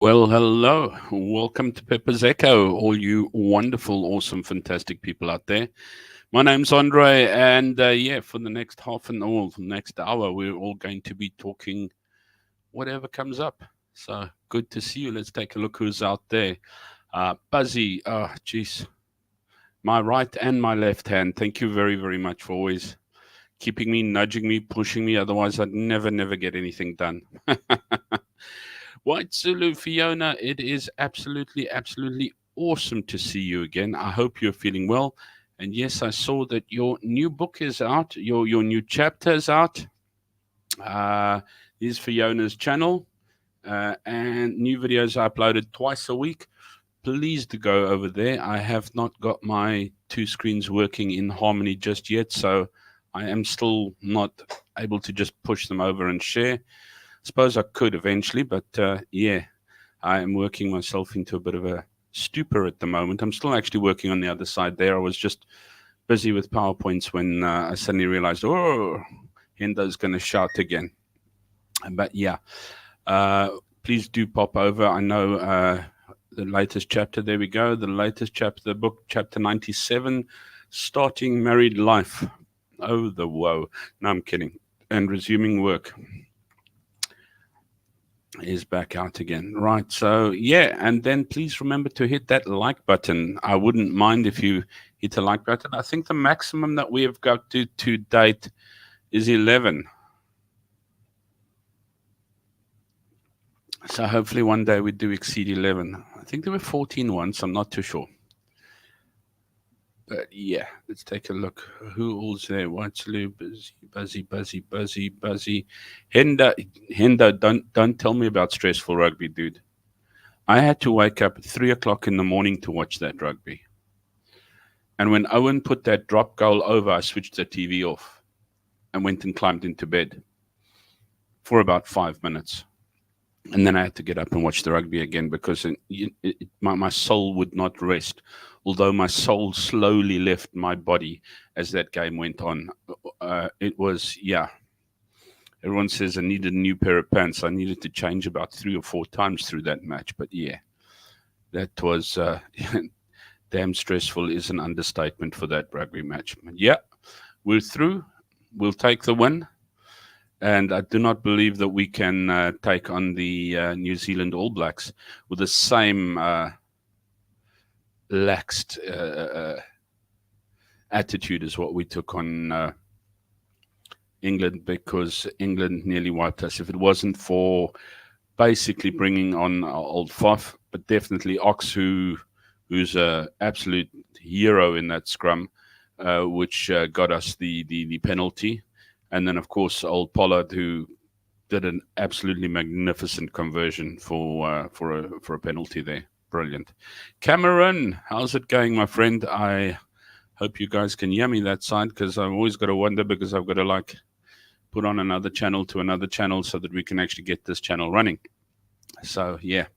Well, hello. Welcome to Pepper's Echo, all you wonderful, awesome, fantastic people out there. My name's Andre, and yeah, for the next half an hour, for the next hour, we're all going to be talking whatever comes up. So good to see you. Let's take a look who's out there. Buzzy, oh, jeez, my right and my left hand. Thank you very, very much for always keeping me, nudging me, pushing me. Otherwise, I'd never get anything done. White Zulu Fiona, it is absolutely awesome to see you again. I hope you're feeling well. And yes, I saw that your new book is out, your new chapter is out. Uh, this is Fiona's channel, and new videos are uploaded twice a week. Please to go over there. I have not got my two screens working in harmony just yet, so I am still not able to just push them over and share. Suppose I could eventually, but yeah, I am working myself into a bit of a stupor at the moment. I'm still actually working on the other side there. I was just busy with PowerPoints when I suddenly realized, oh, Hendo's going to shout again. But yeah, uh, please do pop over. I know the latest chapter. There we go. The latest chapter, the book, chapter 97, Starting Married Life. Oh, the woe. No, I'm kidding. And resuming work is back out again. Right. So, yeah. And then please remember to hit that like button. I wouldn't mind if you hit a like button. I think the maximum that we have got to date is 11. So, hopefully, one day we do exceed 11. I think there were 14 once. I'm not too sure. But yeah, let's take a look. Who all's there? Whiteloo, Buzzy. Henda, don't tell me about stressful rugby, dude. I had to wake up at 3 o'clock in the morning to watch that rugby. And when Owen put that drop goal over, I switched the TV off and went and climbed into bed for about 5 minutes. And then I had to get up and watch the rugby again because my soul would not rest. Although my soul slowly left my body as that game went on. It was, yeah. Everyone says I needed a new pair of pants. I needed to change about 3 or 4 times through that match. But yeah, that was damn stressful is an understatement for that rugby match. But yeah, we're through. We'll take the win. And I do not believe that we can take on the New Zealand All Blacks with the same laxed attitude as what we took on England, because England nearly wiped us. If it wasn't for basically bringing on our old Foff, but definitely Ox, who's a absolute hero in that scrum, which got us the penalty. And then, of course, old Pollard, who did an absolutely magnificent conversion for a penalty there. Brilliant. Cameron, how's it going, my friend? I hope you guys can hear me that side, because I've always got to wonder, because I've got to put on another channel to another channel so that we can actually get this channel running. So yeah,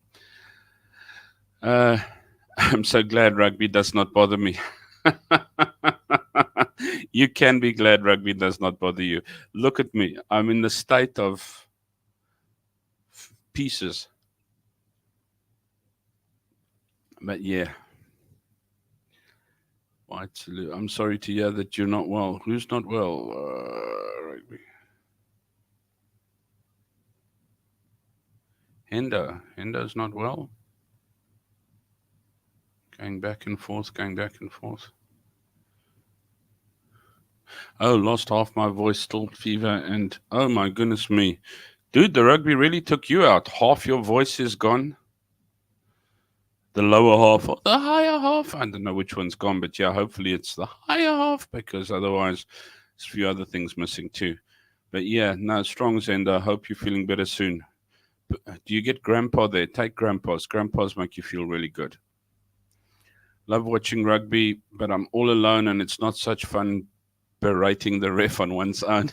I'm so glad rugby does not bother me. You can be glad rugby does not bother you. Look at me. I'm in the state of pieces. But yeah. I'm sorry to hear that you're not well. Who's not well? Rugby. Hendo's not well. Going back and forth. Oh, lost half my voice, still fever, and oh my goodness me. Dude, the rugby really took you out. Half your voice is gone. The lower half, or the higher half. I don't know which one's gone, but yeah, hopefully it's the higher half, because otherwise there's a few other things missing too. But yeah, no, strong Zenda. Hope you're feeling better soon. Do you get grandpa there? Take grandpas. Grandpas make you feel really good. Love watching rugby, but I'm all alone and it's not such fun berating the ref on one's own.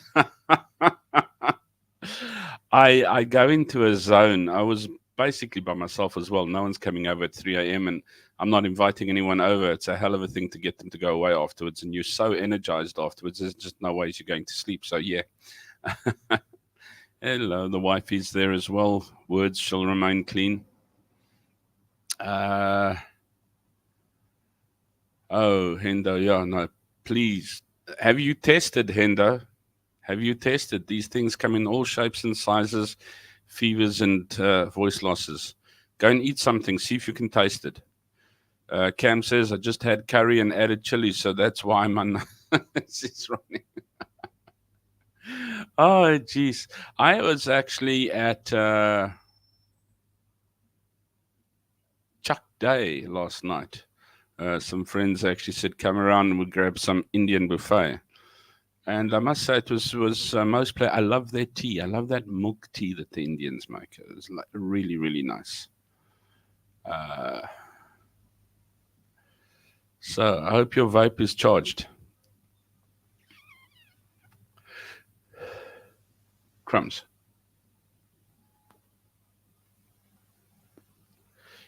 I go into a zone. I was basically by myself as well. No one's coming over at 3 a.m. and I'm not inviting anyone over. It's a hell of a thing to get them to go away afterwards. And you're so energized afterwards. There's just no ways you're going to sleep. So, yeah. Hello, the wifey's there as well. Words shall remain clean. Uh, oh, Hendo, yeah, no, please. Have you tested, Hendo? Have you tested? These things come in all shapes and sizes, fevers and voice losses. Go and eat something. See if you can taste it. Cam says, I just had curry and added chili, so that's why my nose is running. Oh, jeez. I was actually at Chuck Day last night. Some friends actually said, come around and we'll grab some Indian buffet. And I must say, it was most play. I love their tea. I love that milk tea that the Indians make. It was like really, really nice. Uh, so I hope your vape is charged. Crumbs.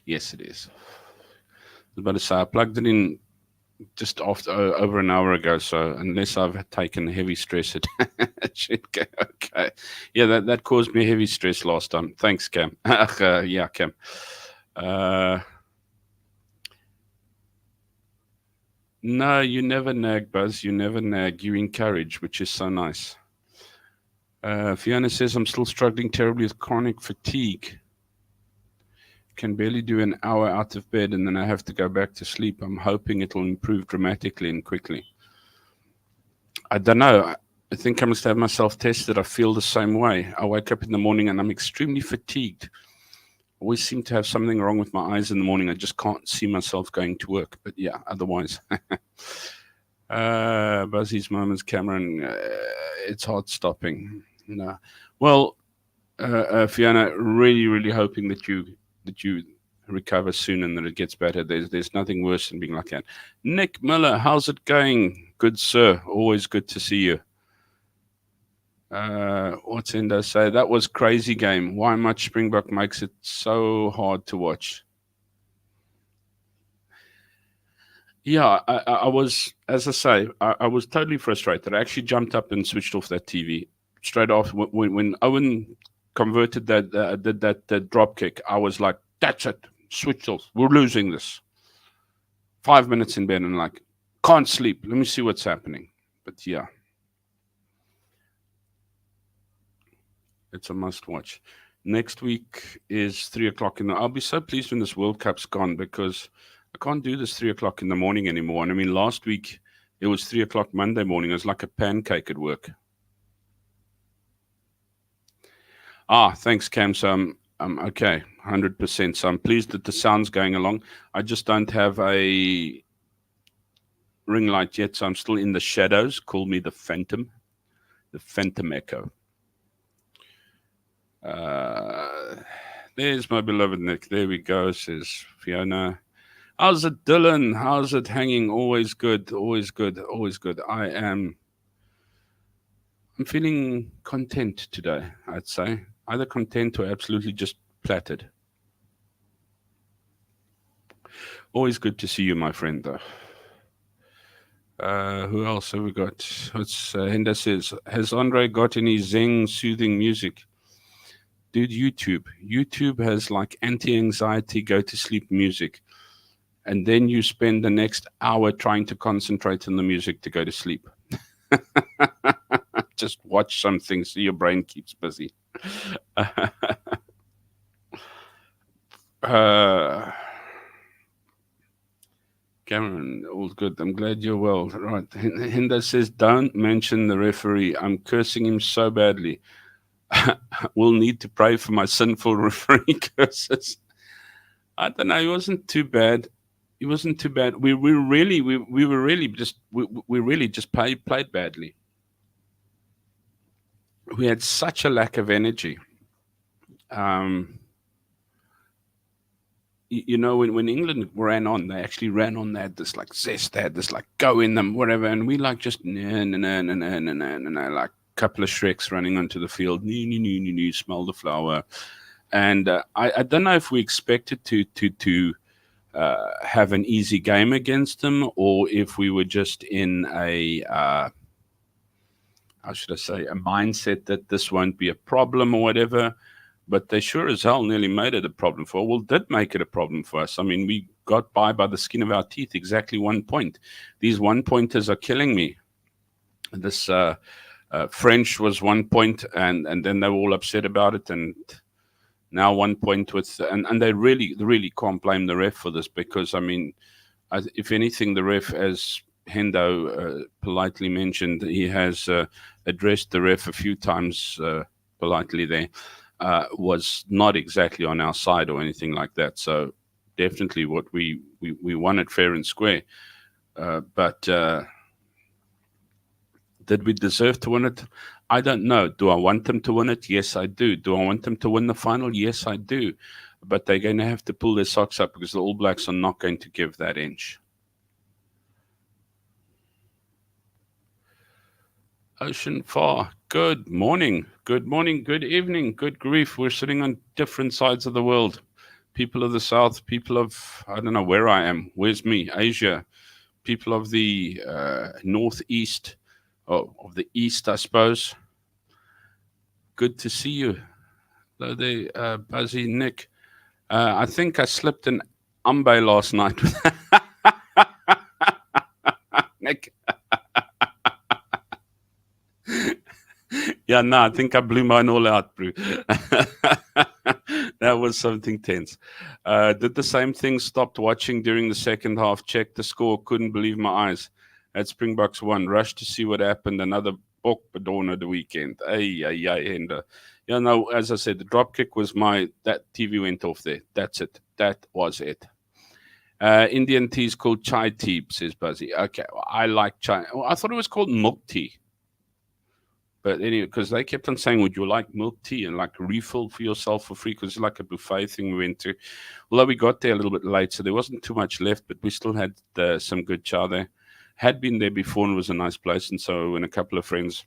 Yes, it is. I was about to say, I plugged it in just after over an hour ago. So unless I've taken heavy stress, it should go okay. Yeah, that caused me heavy stress last time. Thanks, Cam. Yeah, Cam. Uh, no, you never nag, Buzz. You never nag. You encourage, which is so nice. Fiona says, I'm still struggling terribly with chronic fatigue. Can barely do an hour out of bed and then I have to go back to sleep. I'm hoping it'll improve dramatically and quickly. I don't know. I think I must have myself tested. I feel the same way. I wake up in the morning and I'm extremely fatigued. Always seem to have something wrong with my eyes in the morning. I just can't see myself going to work. But yeah, otherwise. Buzzy's moments, Cameron. It's hard stopping. No. Well, Fiona, really, really hoping that you recover soon and that it gets better. There's nothing worse than being like that. Nick Miller, how's it going? Good sir, always good to see you. What's Endo say? That was crazy game. Why much Springbok makes it so hard to watch? Yeah, I was, as I say, I was totally frustrated. I actually jumped up and switched off that TV straight off when Owen converted that drop kick. I was like, that's it, switched off. We're losing this. 5 minutes in bed and like, can't sleep. Let me see what's happening. But yeah, it's a must watch. Next week is 3 o'clock in the. I'll be so pleased when this World Cup's gone because I can't do this 3 o'clock in the morning anymore. And I mean, last week it was 3 o'clock Monday morning. It was like a pancake at work. Thanks, Cam. So I'm okay, 100%. So I'm pleased that the sound's going along. I just don't have a ring light yet, so I'm still in the shadows. Call me the Phantom Echo. Uh, there's my beloved Nick. There we go, says Fiona. How's it, Dylan? How's it hanging? Always good, always good, always good. I'm feeling content today, I'd say. Either content or absolutely just flattered. Always good to see you, my friend, though. Who else have we got? What's Henda says, has Andre got any Zen soothing music? Dude, YouTube. YouTube has like anti-anxiety, go to sleep music. And then you spend the next hour trying to concentrate on the music to go to sleep. Just watch something so your brain keeps busy. uh, Cameron, all good. I'm glad you're well. Right. Hinda says, don't mention the referee. I'm cursing him so badly. We'll need to pray for my sinful referee curses. I don't know. He wasn't too bad. He wasn't too bad. We really just played badly. We had such a lack of energy. Um, when England ran on, they actually ran on. They had this like zest, they had this like go in them, whatever, and we like just like a couple of Shreks running onto the field, smell the flower, and I don't know if we expected to have an easy game against them, or if we were just in a how should I say, a mindset that this won't be a problem or whatever. but they sure as hell nearly made it a problem for. Well, did make it a problem for us. I mean, we got by the skin of our teeth. Exactly 1 point. These 1 pointers are killing me. This French was 1 point, and then they were all upset about it, and now 1 point with, and they really can't blame the ref for this, because I mean, if anything, the ref, as Hendo politely mentioned, he has addressed the ref a few times politely there, was not exactly on our side or anything like that. So definitely what we won it fair and square. But did we deserve to win it? I don't know. Do I want them to win it? Yes, I do. Do I want them to win the final? Yes, I do. But they're going to have to pull their socks up, because the All Blacks are not going to give that inch. Ocean Far, good morning, good evening, good grief. We're sitting on different sides of the world. People of the South, people of, I don't know where I am. Where's me? Asia. People of the Northeast, of the East, I suppose. Good to see you. Hello there, Buzzy, Nick. I think I slipped an umbe last night. Nick. Yeah, no, I think I blew mine all out, bro. That was something tense. Did the same thing, stopped watching during the second half, checked the score, couldn't believe my eyes. At Springboks won, rushed to see what happened, another book dawn of the weekend. And yeah, no, as I said, the drop kick was that TV went off there. That's it. That was it. Indian tea is called chai tea, says Buzzy. Okay, well, I like chai. Well, I thought it was called milk tea. But anyway, because they kept on saying, would you like milk tea and like refill for yourself for free? Because it's like a buffet thing we went to. Although we got there a little bit late, so there wasn't too much left, but we still had some good chai there. Had been there before, and it was a nice place. And so when a couple of friends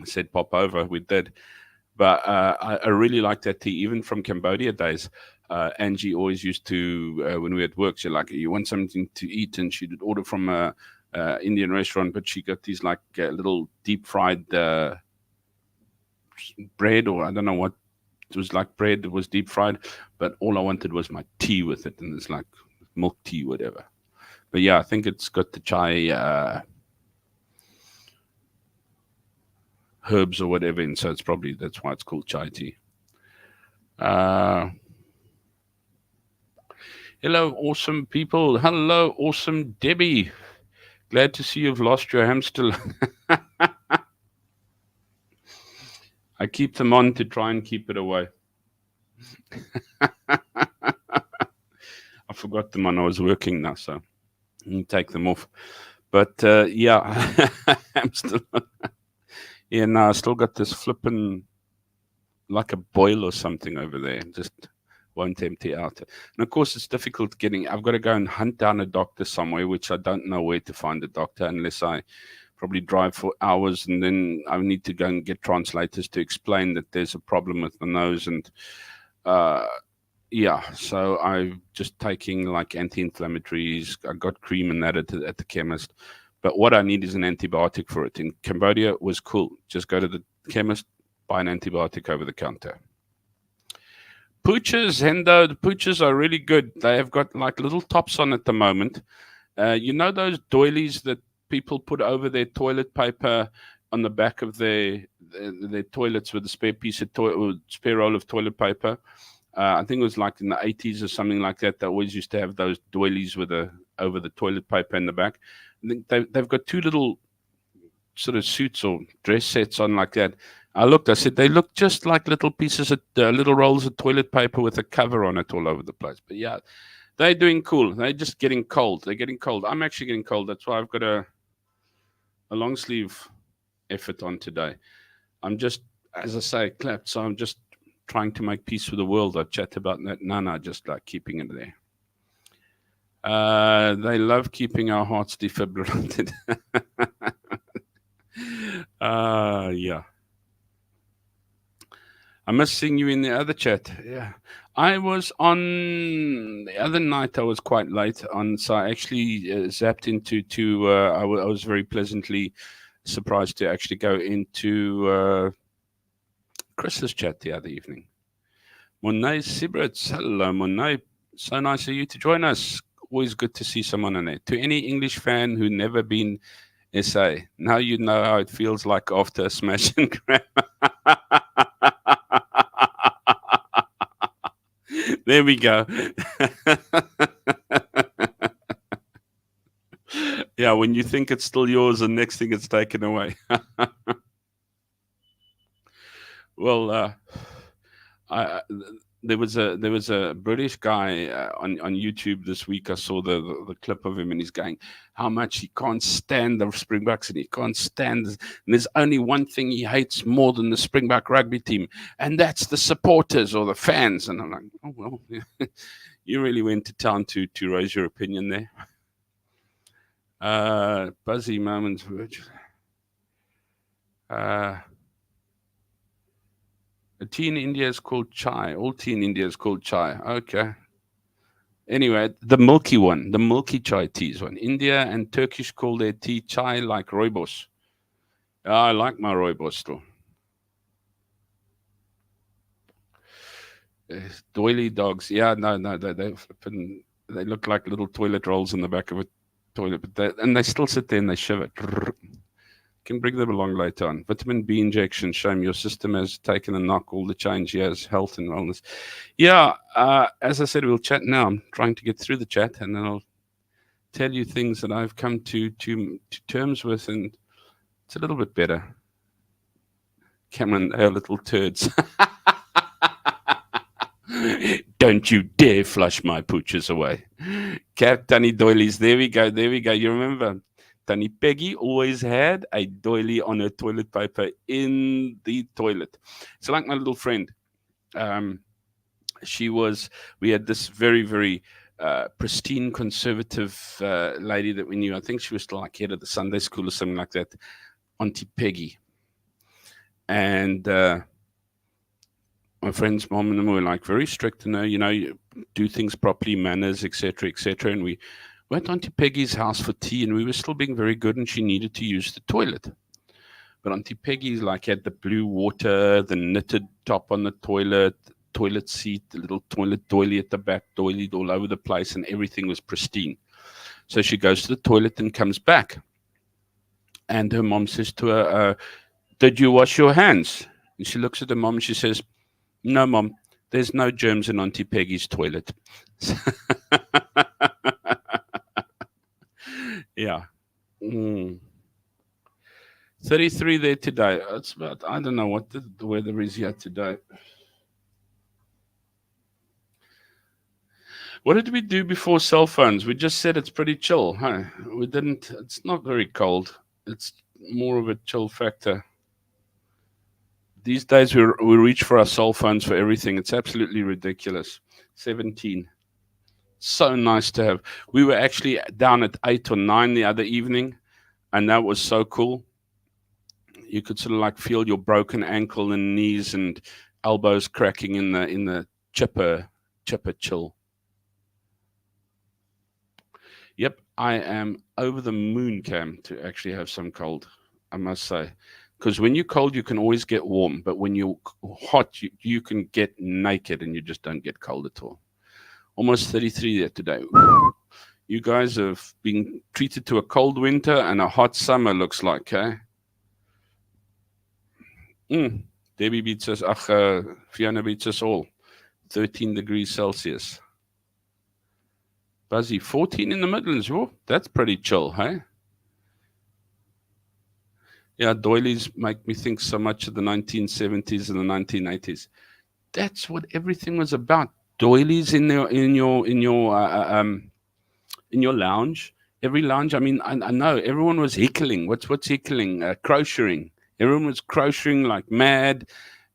said pop over, we did. But I really like that tea, even from Cambodia days. Angie always used to, when we had work, she'd like, you want something to eat? And she'd order from a Indian restaurant, but she got these like little deep fried bread, or I don't know what it was, like bread that was deep fried, but all I wanted was my tea with it, and it's like milk tea, whatever. But yeah, I think it's got the chai herbs or whatever, and so it's probably, that's why it's called chai tea. Hello, awesome people. Hello, awesome Debbie. Glad to see you've lost your hamster. I keep them on to try and keep it away. I forgot them on. I was working now, so you take them off. But yeah, I'm still. Yeah, no, I still got this flipping like a boil or something over there. Just won't empty out. And of course, it's difficult getting. I've got to go and hunt down a doctor somewhere, which I don't know where to find a doctor unless I probably drive for hours, and then I need to go and get translators to explain that there's a problem with the nose. And yeah, so I'm just taking like anti-inflammatories. I got cream and that at the chemist. But what I need is an antibiotic for it. In Cambodia, it was cool. Just go to the chemist, buy an antibiotic over the counter. Pooches, Hendo, the pooches are really good. They have got like little tops on at the moment. You know those doilies that people put over their toilet paper on the back of their toilets with a spare piece of spare roll of toilet paper? I think it was like in the 80s or something like that. They always used to have those doilies with over the toilet paper in the back. I think they've got two little sort of suits or dress sets on like that. I looked, I said, they look just like little pieces of little rolls of toilet paper with a cover on it all over the place. But yeah, they're doing cool. They're just getting cold. They're getting cold. I'm actually getting cold. That's why I've got a long sleeve effort on today. I'm just, as I say, clapped. So I'm just trying to make peace with the world. I chat about that. No, just like keeping it there. They love keeping our hearts defibrillated. Yeah. I must seeing you in the other chat. Yeah. I was on the other night. I was quite late on, so I actually zapped into I was very pleasantly surprised to actually go into Chris's chat the other evening. Monet Sibrits. Hello, Monet. So nice of you to join us. Always good to see someone on there. To any English fan who never been SA, now you know how it feels like after a smash and grab. There we go. Yeah, when you think it's still yours, the next thing it's taken away. Well, I, there was a British guy on YouTube this week. I saw the clip of him, and he's going how much he can't stand the Springboks, and he can't stand. And there's only one thing he hates more than the Springbok rugby team, and that's the supporters or the fans. And I'm like, oh well, you really went to town to raise your opinion there. Buzzy moments, uh, a tea in India is called chai. All tea in India is called chai. Okay. Anyway, the milky one, the milky chai teas one. India and Turkish call their tea chai like rooibos. I like my rooibos still. Doily dogs. Yeah, no, no, they look like little toilet rolls in the back of a toilet, and they still sit there and they shiver. Can bring them along later on. Vitamin B injection. Shame your system has taken a knock. All the change here is health and wellness. Yeah, as I said, we'll chat now. I'm trying to get through the chat, and then I'll tell you things that I've come to terms with, and it's a little bit better. Cameron, they are little turds. Don't you dare flush my pooches away. Cat Tanny doilies. There we go. There we go. You remember? Tanny Peggy always had a doily on her toilet paper in the toilet. So, like my little friend, um, we had this very, very pristine conservative lady that we knew. I think she was still like head of the Sunday school or something like that, Auntie Peggy. And my friend's mom and them were like very strict and you do things properly, manners, etc., etc. And we went on to Peggy's house for tea, and we were still being very good, and she needed to use the toilet. But Auntie Peggy's like had the blue water, the knitted top on the toilet seat, the little toilet doily at the back, doilied all over the place, and everything was pristine. So she goes to the toilet and comes back. And her mom says to her, did you wash your hands? And she looks at her mom and she says, no, Mom, there's no germs in Auntie Peggy's toilet. Yeah. 33 there today. It's about, I don't know what the weather is here today. What did we do before cell phones? We just said it's pretty chill. Huh? We didn't, it's not very cold. It's more of a chill factor. These days we reach for our cell phones for everything. It's absolutely ridiculous. 17. So nice to have. We were actually down at 8 or 9 the other evening, and that was so cool. You could sort of like feel your broken ankle and knees and elbows cracking in the chipper chill. Yep, I am over the moon, Cam, to actually have some cold, I must say. Because when you're cold, you can always get warm. But when you're hot, you can get naked and you just don't get cold at all. Almost 33 there today. You guys have been treated to a cold winter and a hot summer, looks like, eh? Debbie beats us. Fiona beats us all. 13 degrees Celsius. Buzzy, 14 in the Midlands. Oh, that's pretty chill, hey? Yeah, doilies make me think so much of the 1970s and the 1980s. That's what everything was about. Doilies in your lounge. Every lounge. I mean, I know everyone was heckling. What's heckling? Crocheting. Everyone was crocheting like mad.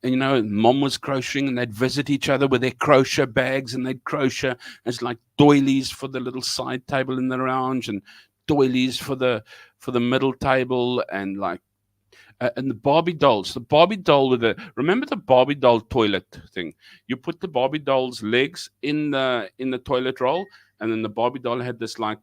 And mom was crocheting, and they'd visit each other with their crochet bags, and they'd crochet. It's like doilies for the little side table in the lounge, and doilies for the middle table, and like and the Barbie dolls. The Barbie doll remember the Barbie doll toilet thing? You put the Barbie doll's legs in the toilet roll, and then the Barbie doll had this like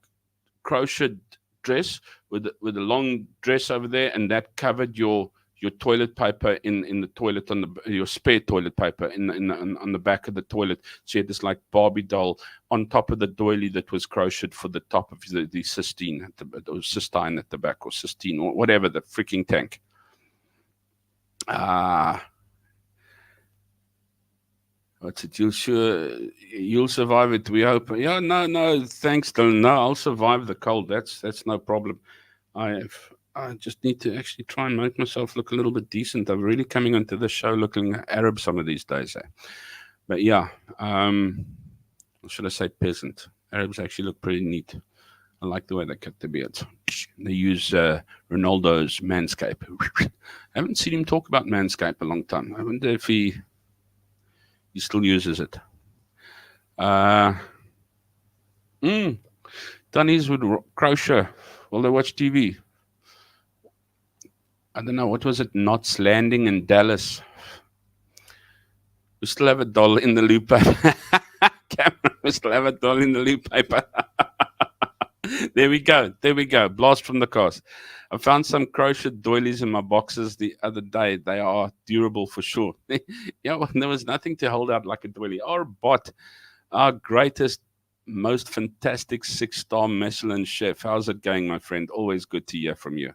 crocheted dress with a long dress over there, and that covered your your toilet paper in the toilet on your spare toilet paper on the back of the toilet. So you had this like Barbie doll on top of the doily that was crocheted for the top of the cystine at the or cystine at the back, or cystine, or whatever, the freaking tank. What's it? You'll survive it. We hope. Yeah, no, thanks, Dylan. No, I'll survive the cold. That's no problem. I just need to actually try and make myself look a little bit decent. I'm really coming onto this show looking Arab some of these days. But yeah, or should I say peasant? Arabs actually look pretty neat. I like the way they cut their beards. They use Ronaldo's Manscape. I haven't seen him talk about Manscape a long time. I wonder if he still uses it. Dunnies would crochet while they watch TV. I don't know, what was it? Knots Landing in Dallas. We still have a doll in the loop paper. Cameron, we still have a doll in the loop paper. There we go. Blast from the cast. I found some crocheted doilies in my boxes the other day. They are durable for sure. Well, there was nothing to hold out like a doily. Our bot, our greatest, most fantastic 6-star Michelin chef. How's it going, my friend? Always good to hear from you.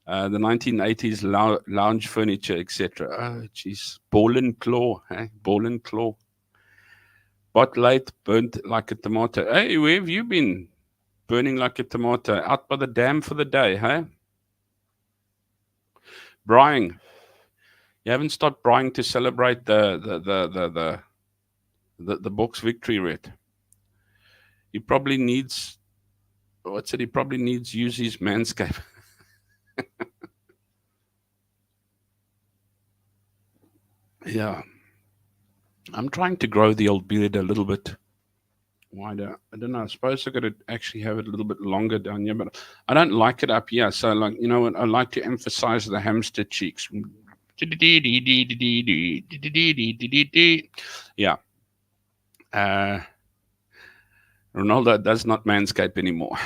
The 1980s lounge furniture, etc. Oh, jeez. Ball and claw. Ball and claw. Bot late, burnt like a tomato. Hey, where have you been? Burning like a tomato. Out by the dam for the day, hey? Brying. You haven't stopped brying to celebrate the book's victory yet. He probably needs, he probably needs use his Manscape. Yeah. I'm trying to grow the old beard a little bit wider. I don't know. I suppose I got to actually have it a little bit longer down here, but I don't like it up here. So, like, you know what? I like to emphasize the hamster cheeks. Yeah. Ronaldo does not Manscape anymore.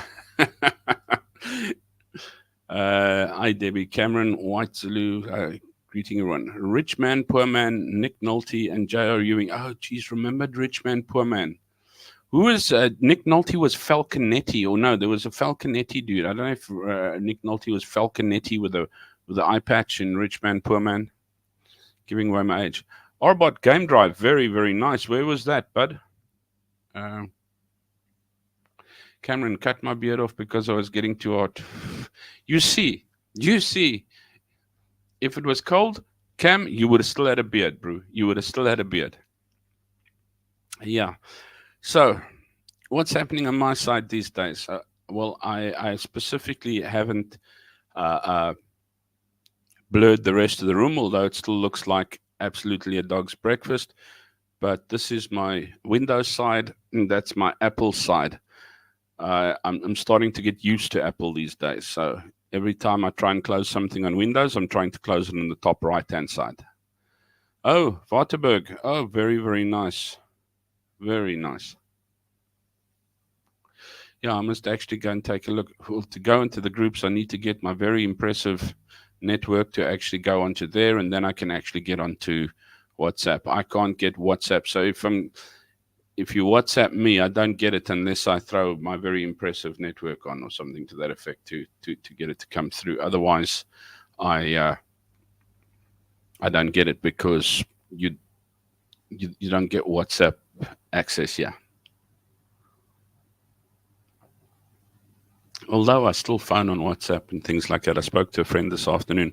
Hi, Debbie. Cameron, White Zulu. Greeting everyone. Rich Man, Poor Man, Nick Nolte, and J.R. Ewing. Oh, geez, remembered Rich Man, Poor Man. Who was Nick Nolte? Was Falconetti, or no? There was a Falconetti dude. I don't know if Nick Nolte was Falconetti with the eye patch in Rich Man, Poor Man. Giving away my age. Arbot Game Drive, very, very nice. Where was that, bud? Cameron, cut my beard off because I was getting too hot. You see. If it was cold, Cam, you would have still had a beard, bro. You would have still had a beard. Yeah. So, what's happening on my side these days? Well, I specifically haven't blurred the rest of the room, although it still looks like absolutely a dog's breakfast. But this is my Windows side, and that's my Apple side. I'm starting to get used to Apple these days. So every time I try and close something on Windows, I'm trying to close it on the top right-hand side. Oh, Waterberg. Oh, very, very nice. Very nice. Yeah, I must actually go and take a look. Well, to go into the groups, I need to get my very impressive network to actually go onto there, and then I can actually get onto WhatsApp. I can't get WhatsApp. So if you WhatsApp me, I don't get it unless I throw my very impressive network on or something to that effect to get it to come through. Otherwise, I don't get it because you don't get WhatsApp access. Yeah. Although I still phone on WhatsApp and things like that. I spoke to a friend this afternoon,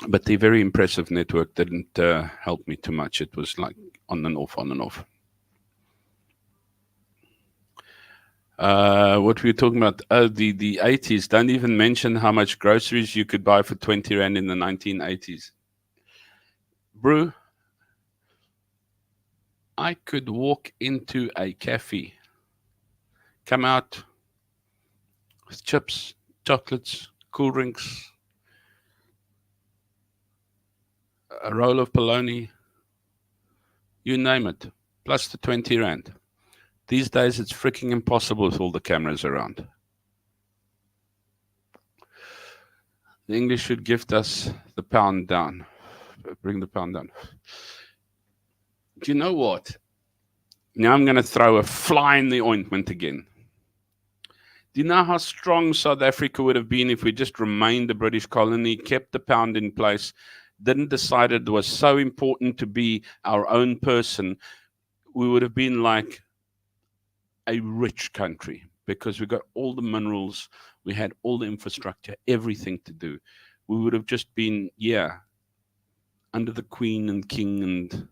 but the very impressive network didn't help me too much. It was like on and off, on and off. What were you talking about? Oh, the 80s. Don't even mention how much groceries you could buy for 20 Rand in the 1980s. Bro, I could walk into a cafe, come out with chips, chocolates, cool drinks, a roll of bologna, you name it, plus the 20 Rand. These days, it's freaking impossible with all the cameras around. The English should gift us the pound down. Bring the pound down. Do you know what? Now I'm going to throw a fly in the ointment again. Do you know how strong South Africa would have been if we just remained a British colony, kept the pound in place, didn't decide it was so important to be our own person? We would have been like a rich country because we got all the minerals, we had all the infrastructure, everything to do. We would have just been, yeah, under the Queen and King and a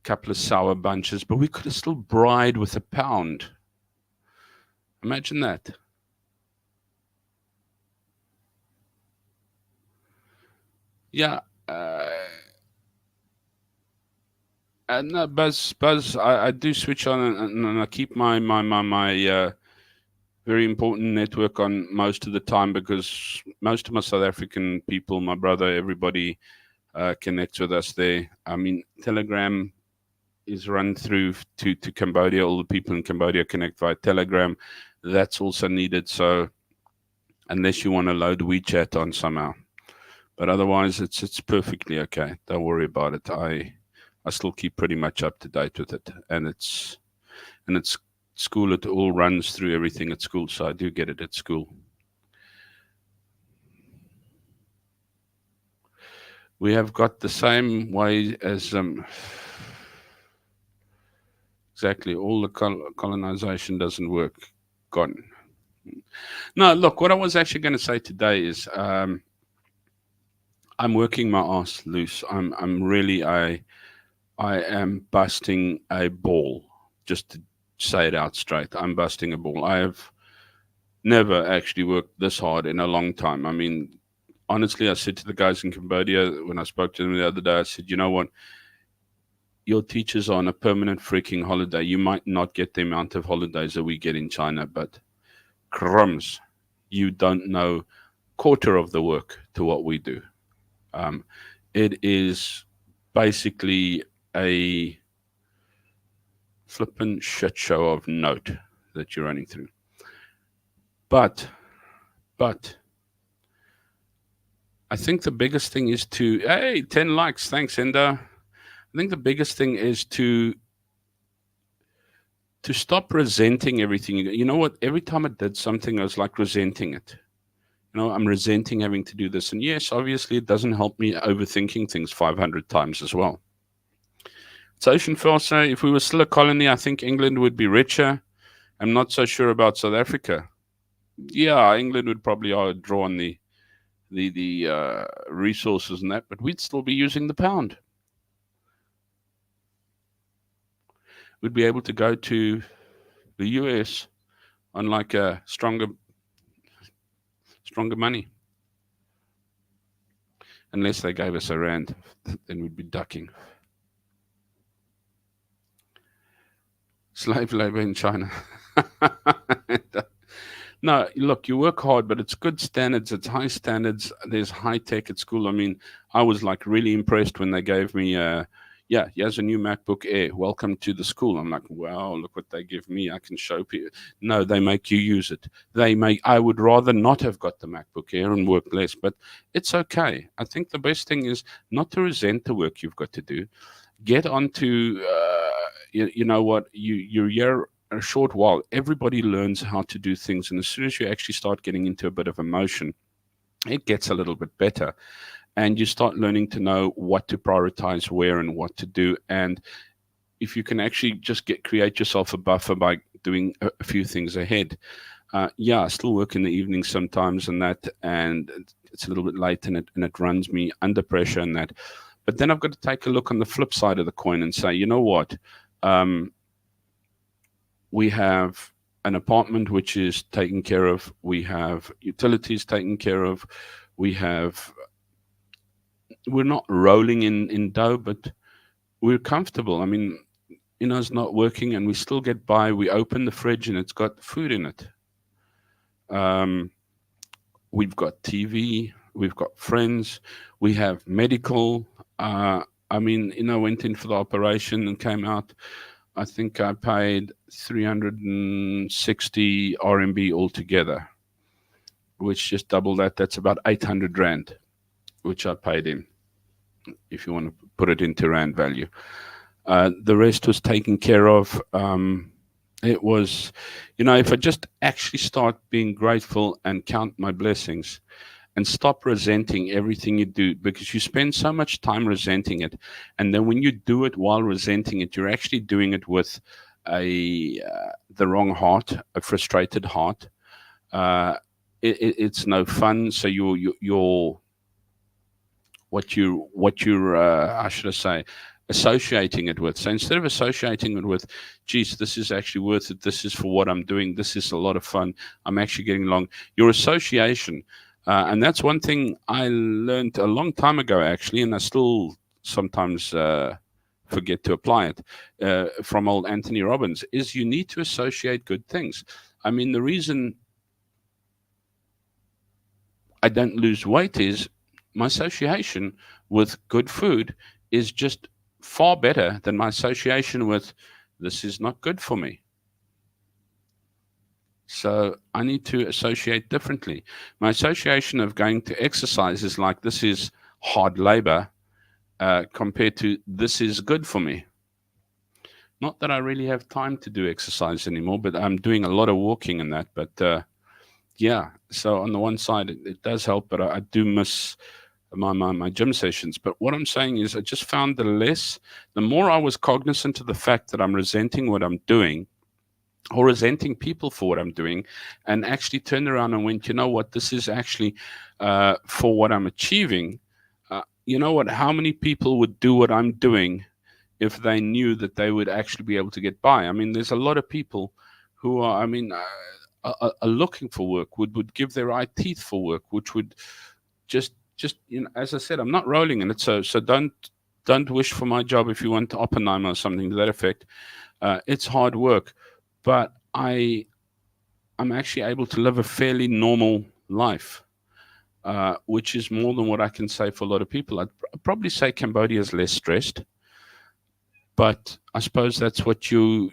couple of sour bunches, but we could have still bride with a pound. Imagine that. Yeah. No, Buzz. I do switch on and I keep my very important network on most of the time because most of my South African people, my brother, everybody connects with us there. I mean, Telegram is run through to Cambodia. All the people in Cambodia connect via Telegram. That's also needed. So unless you want to load WeChat on somehow, but otherwise it's perfectly okay. Don't worry about it. I still keep pretty much up to date with it, and it's school. It all runs through everything at school, so I do get it at school. We have got the same way as exactly all the colonization doesn't work. Gone. No, look. What I was actually going to say today is I'm working my ass loose. I'm really I am busting a ball. Just to say it out straight, I'm busting a ball. I have never actually worked this hard in a long time. I mean, honestly, I said to the guys in Cambodia when I spoke to them the other day, I said, you know what? Your teachers are on a permanent freaking holiday. You might not get the amount of holidays that we get in China, but crumbs, you don't know quarter of the work to what we do. Um, it is basically a flippin' shit show of note that you're running through. But, but, I think the biggest thing is to, hey, 10 likes. Thanks, Enda. I think the biggest thing is to stop resenting everything. You know what? Every time I did something, I was like resenting it. You know, I'm resenting having to do this. And yes, obviously, it doesn't help me overthinking things 500 times as well. So, Ocean Fossa, if we were still a colony, I think England would be richer. I'm not so sure about South Africa. Yeah, England would probably draw on the resources and that, but we'd still be using the pound. We'd be able to go to the US on like a stronger money. Unless they gave us a rand, then we'd be ducking. Slave labor in China. No, look, you work hard, but it's good standards. It's high standards. There's high tech at school. I mean, I was like really impressed when they gave me, yeah, here's a new MacBook Air. Welcome to the school. I'm like, wow, look what they give me. I can show people. No, they make you use it. I would rather not have got the MacBook Air and work less, but it's okay. I think the best thing is not to resent the work you've got to do. Get onto, you know what, you're here a short while, everybody learns how to do things. And as soon as you actually start getting into a bit of emotion, it gets a little bit better. And you start learning to know what to prioritize where and what to do. And if you can actually just create yourself a buffer by doing a few things ahead. Yeah, I still work in the evening sometimes and that, and it's a little bit late and it runs me under pressure and that. But then I've got to take a look on the flip side of the coin and say, you know what? We have an apartment which is taken care of. We have utilities taken care of. We're not rolling in dough, but we're comfortable. I mean, it's not working and we still get by. We open the fridge and it's got food in it. We've got TV. We've got friends. We have medical. I mean, went in for the operation and came out. I think I paid 360 RMB altogether. which just double that. That's about 800 Rand, which I paid him, if you want to put it into Rand value. The rest was taken care of. It was, if I just actually start being grateful and count my blessings and stop resenting everything you do, because you spend so much time resenting it. And then when you do it while resenting it, you're actually doing it with the wrong heart, a frustrated heart. Uh, it's no fun. So you're what you're how should I say, associating it with. So instead of associating it with, geez, this is actually worth it, this is for what I'm doing, this is a lot of fun, I'm actually getting along, your association, and that's one thing I learned a long time ago, actually, and I still sometimes forget to apply it, from old Anthony Robbins, is you need to associate good things. I mean, the reason I don't lose weight is my association with good food is just far better than my association with this is not good for me. So I need to associate differently. My association of going to exercise is like this is hard labor, compared to this is good for me. Not that I really have time to do exercise anymore, but I'm doing a lot of walking and that. But yeah, so on the one side, it does help, but I do miss my gym sessions. But what I'm saying is, I just found the more I was cognizant of the fact that I'm resenting what I'm doing, or resenting people for what I'm doing, and actually turned around and went, you know what, this is actually for what I'm achieving. You know what? How many people would do what I'm doing if they knew that they would actually be able to get by? I mean, there's a lot of people who are, I mean, are looking for work, would give their eye teeth for work, which would just as I said, I'm not rolling in it. So don't wish for my job if you want Oppenheimer or something to that effect. It's hard work, but I'm actually able to live a fairly normal life, which is more than what I can say for a lot of people. I'd probably say Cambodia is less stressed, but I suppose that's what you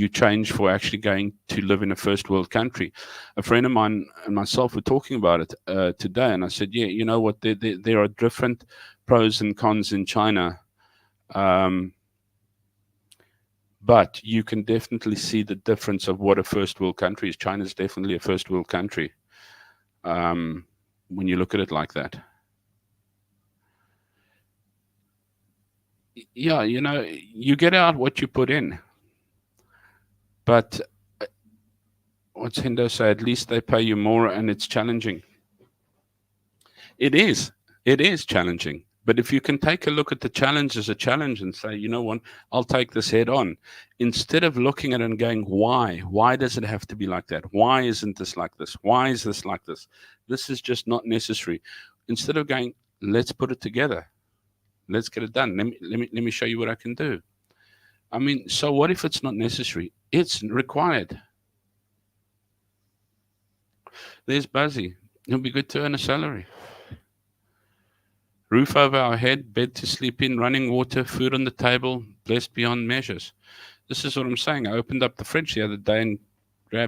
change for actually going to live in a first world country. A friend of mine and myself were talking about it today, and I said, yeah, you know what? There are different pros and cons in China, um, but you can definitely see the difference of what a first world country is. China is definitely a first world country, um, when you look at it like that. Yeah, you get out what you put in, but what's Hendo say? At least they pay you more, and it's challenging. It is. It is challenging. But if you can take a look at the challenge as a challenge and say, you know what, I'll take this head on, instead of looking at it and going, why? Why does it have to be like that? Why isn't this like this? Why is this like this? This is just not necessary. Instead of going, let's put it together. Let's get it done. Let me show you what I can do. I mean, so what if it's not necessary? It's required. There's Buzzy. It'll be good to earn a salary. Roof over our head, bed to sleep in, running water, food on the table, blessed beyond measures. This is what I'm saying. I opened up the fridge the other day and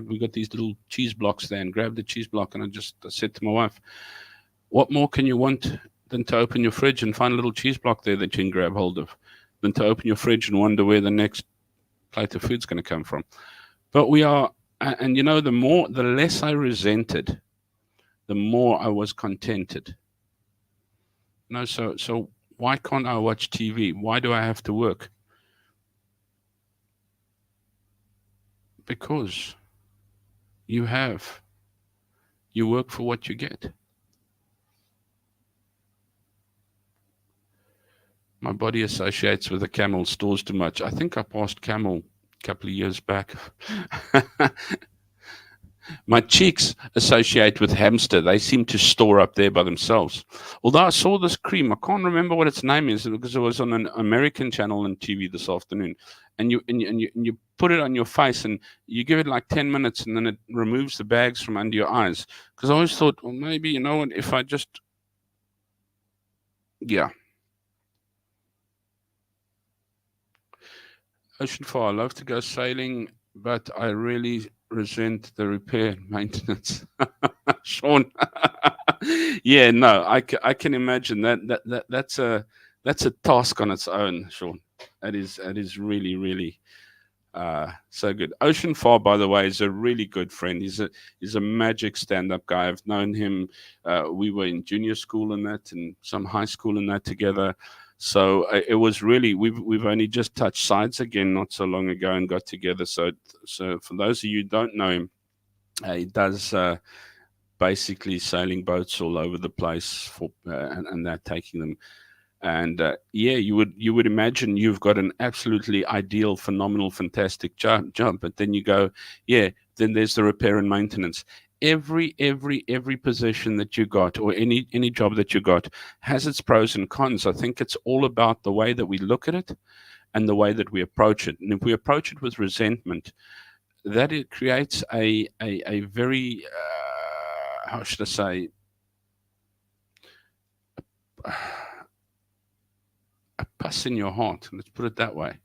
we got these little cheese blocks there, and grabbed the cheese block, and I said to my wife, what more can you want than to open your fridge and find a little cheese block there that you can grab hold of, than to open your fridge and wonder where the next plate of food's going to come from. But we are, and the less I resented, the more I was contented. So why can't I watch TV? Why do I have to work? Because you work for what you get. My body associates with a camel, stores too much. I think I passed camel a couple of years back. My cheeks associate with hamster. They seem to store up there by themselves. Although I saw this cream, I can't remember what its name is because it was on an American channel on TV this afternoon. And you put it on your face and you give it like 10 minutes, and then it removes the bags from under your eyes. Because I always thought, well, maybe, you know what, if I just, yeah. Ocean far. I love to go sailing, but I really resent the repair and maintenance. Sean. Yeah, no, I can imagine that's a task on its own, Sean. That is really, really so good. Ocean Far, by the way, is a really good friend. He's a magic stand-up guy. I've known him. We were in junior school and that, and some high school and that together. So it was really we've only just touched sides again not so long ago and got together. So for those of you who don't know him, he does basically sailing boats all over the place for and that taking them. And yeah, you would imagine you've got an absolutely ideal, phenomenal, fantastic job, but then you go, yeah, then there's the repair and maintenance. Every position that you got, or any job that you got, has its pros and cons. I think it's all about the way that we look at it and the way that we approach it. And if we approach it with resentment, that it creates a very how should I say, a pus in your heart. Let's put it that way.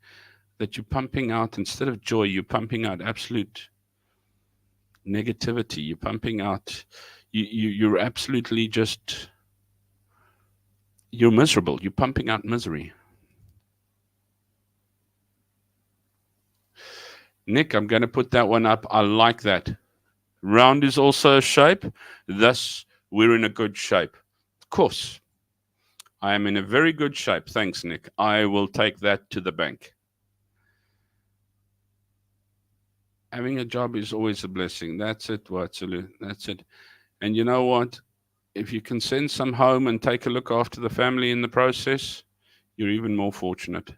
That you're pumping out, instead of joy, you're pumping out absolute negativity. You're pumping out. You're absolutely just. You're miserable. You're pumping out misery. Nick, I'm going to put that one up. I like that. Round is also a shape. Thus, we're in a good shape. Of course, I am in a very good shape. Thanks, Nick. I will take that to the bank. Having a job is always a blessing. That's it, Watsulu. That's it. And you know what? If you can send some home and take a look after the family in the process, you're even more fortunate.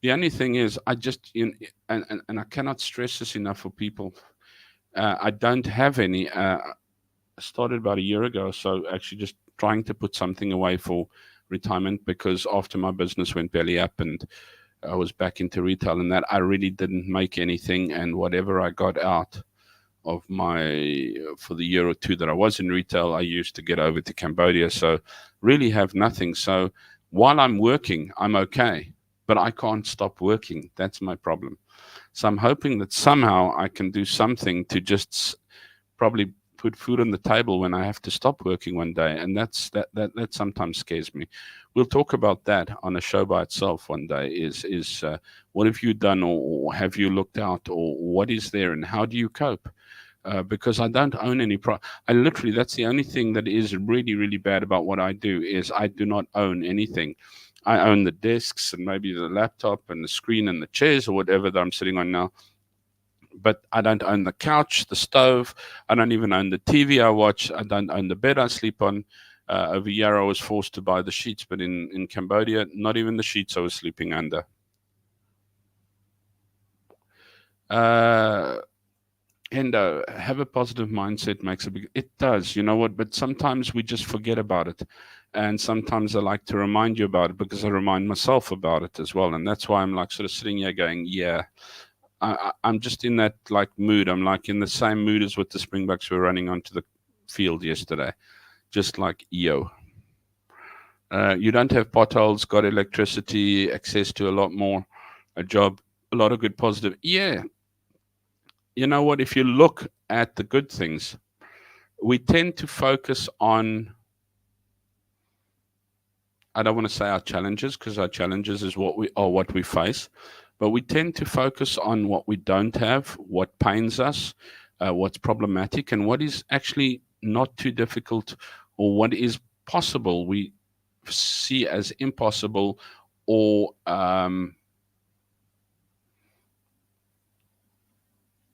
The only thing is, I just, and I cannot stress this enough for people. I don't have any. I started about a year ago, so actually just trying to put something away for retirement, because after my business went belly up and I was back into retail and that, I really didn't make anything. And whatever I got out of my for the year or two that I was in retail, I used to get over to Cambodia. So really have nothing. So while I'm working, I'm okay, but I can't stop working. That's my problem. So I'm hoping that somehow I can do something to just probably put food on the table when I have to stop working one day, and that sometimes scares me. We'll talk about that on a show by itself one day. Is what have you done, or have you looked out, or what is there, and how do you cope? Because I don't own any I literally, that's the only thing that is really, really bad about what I do, is I do not own anything. I own the desks and maybe the laptop and the screen and the chairs or whatever that I'm sitting on now, but I don't own the couch, the stove. I don't even own the TV I watch. I don't own the bed I sleep on. Over here, I was forced to buy the sheets, but in Cambodia, not even the sheets I was sleeping under. Uh, Endo, have a positive mindset makes a big. It does, you know what? But sometimes we just forget about it, and sometimes I like to remind you about it because I remind myself about it as well, and that's why I'm like sort of sitting here going, yeah. I'm just in that like mood. I'm like in the same mood as what the Springboks were running onto the field yesterday. Just like, yo, you don't have potholes, got electricity, access to a lot more, a job, a lot of good positive. Yeah, you know what? If you look at the good things, we tend to focus on. I don't want to say our challenges, because our challenges is what we face, but we tend to focus on what we don't have, what pains us, what's problematic, and what is actually not too difficult, or what is possible. We see as impossible, or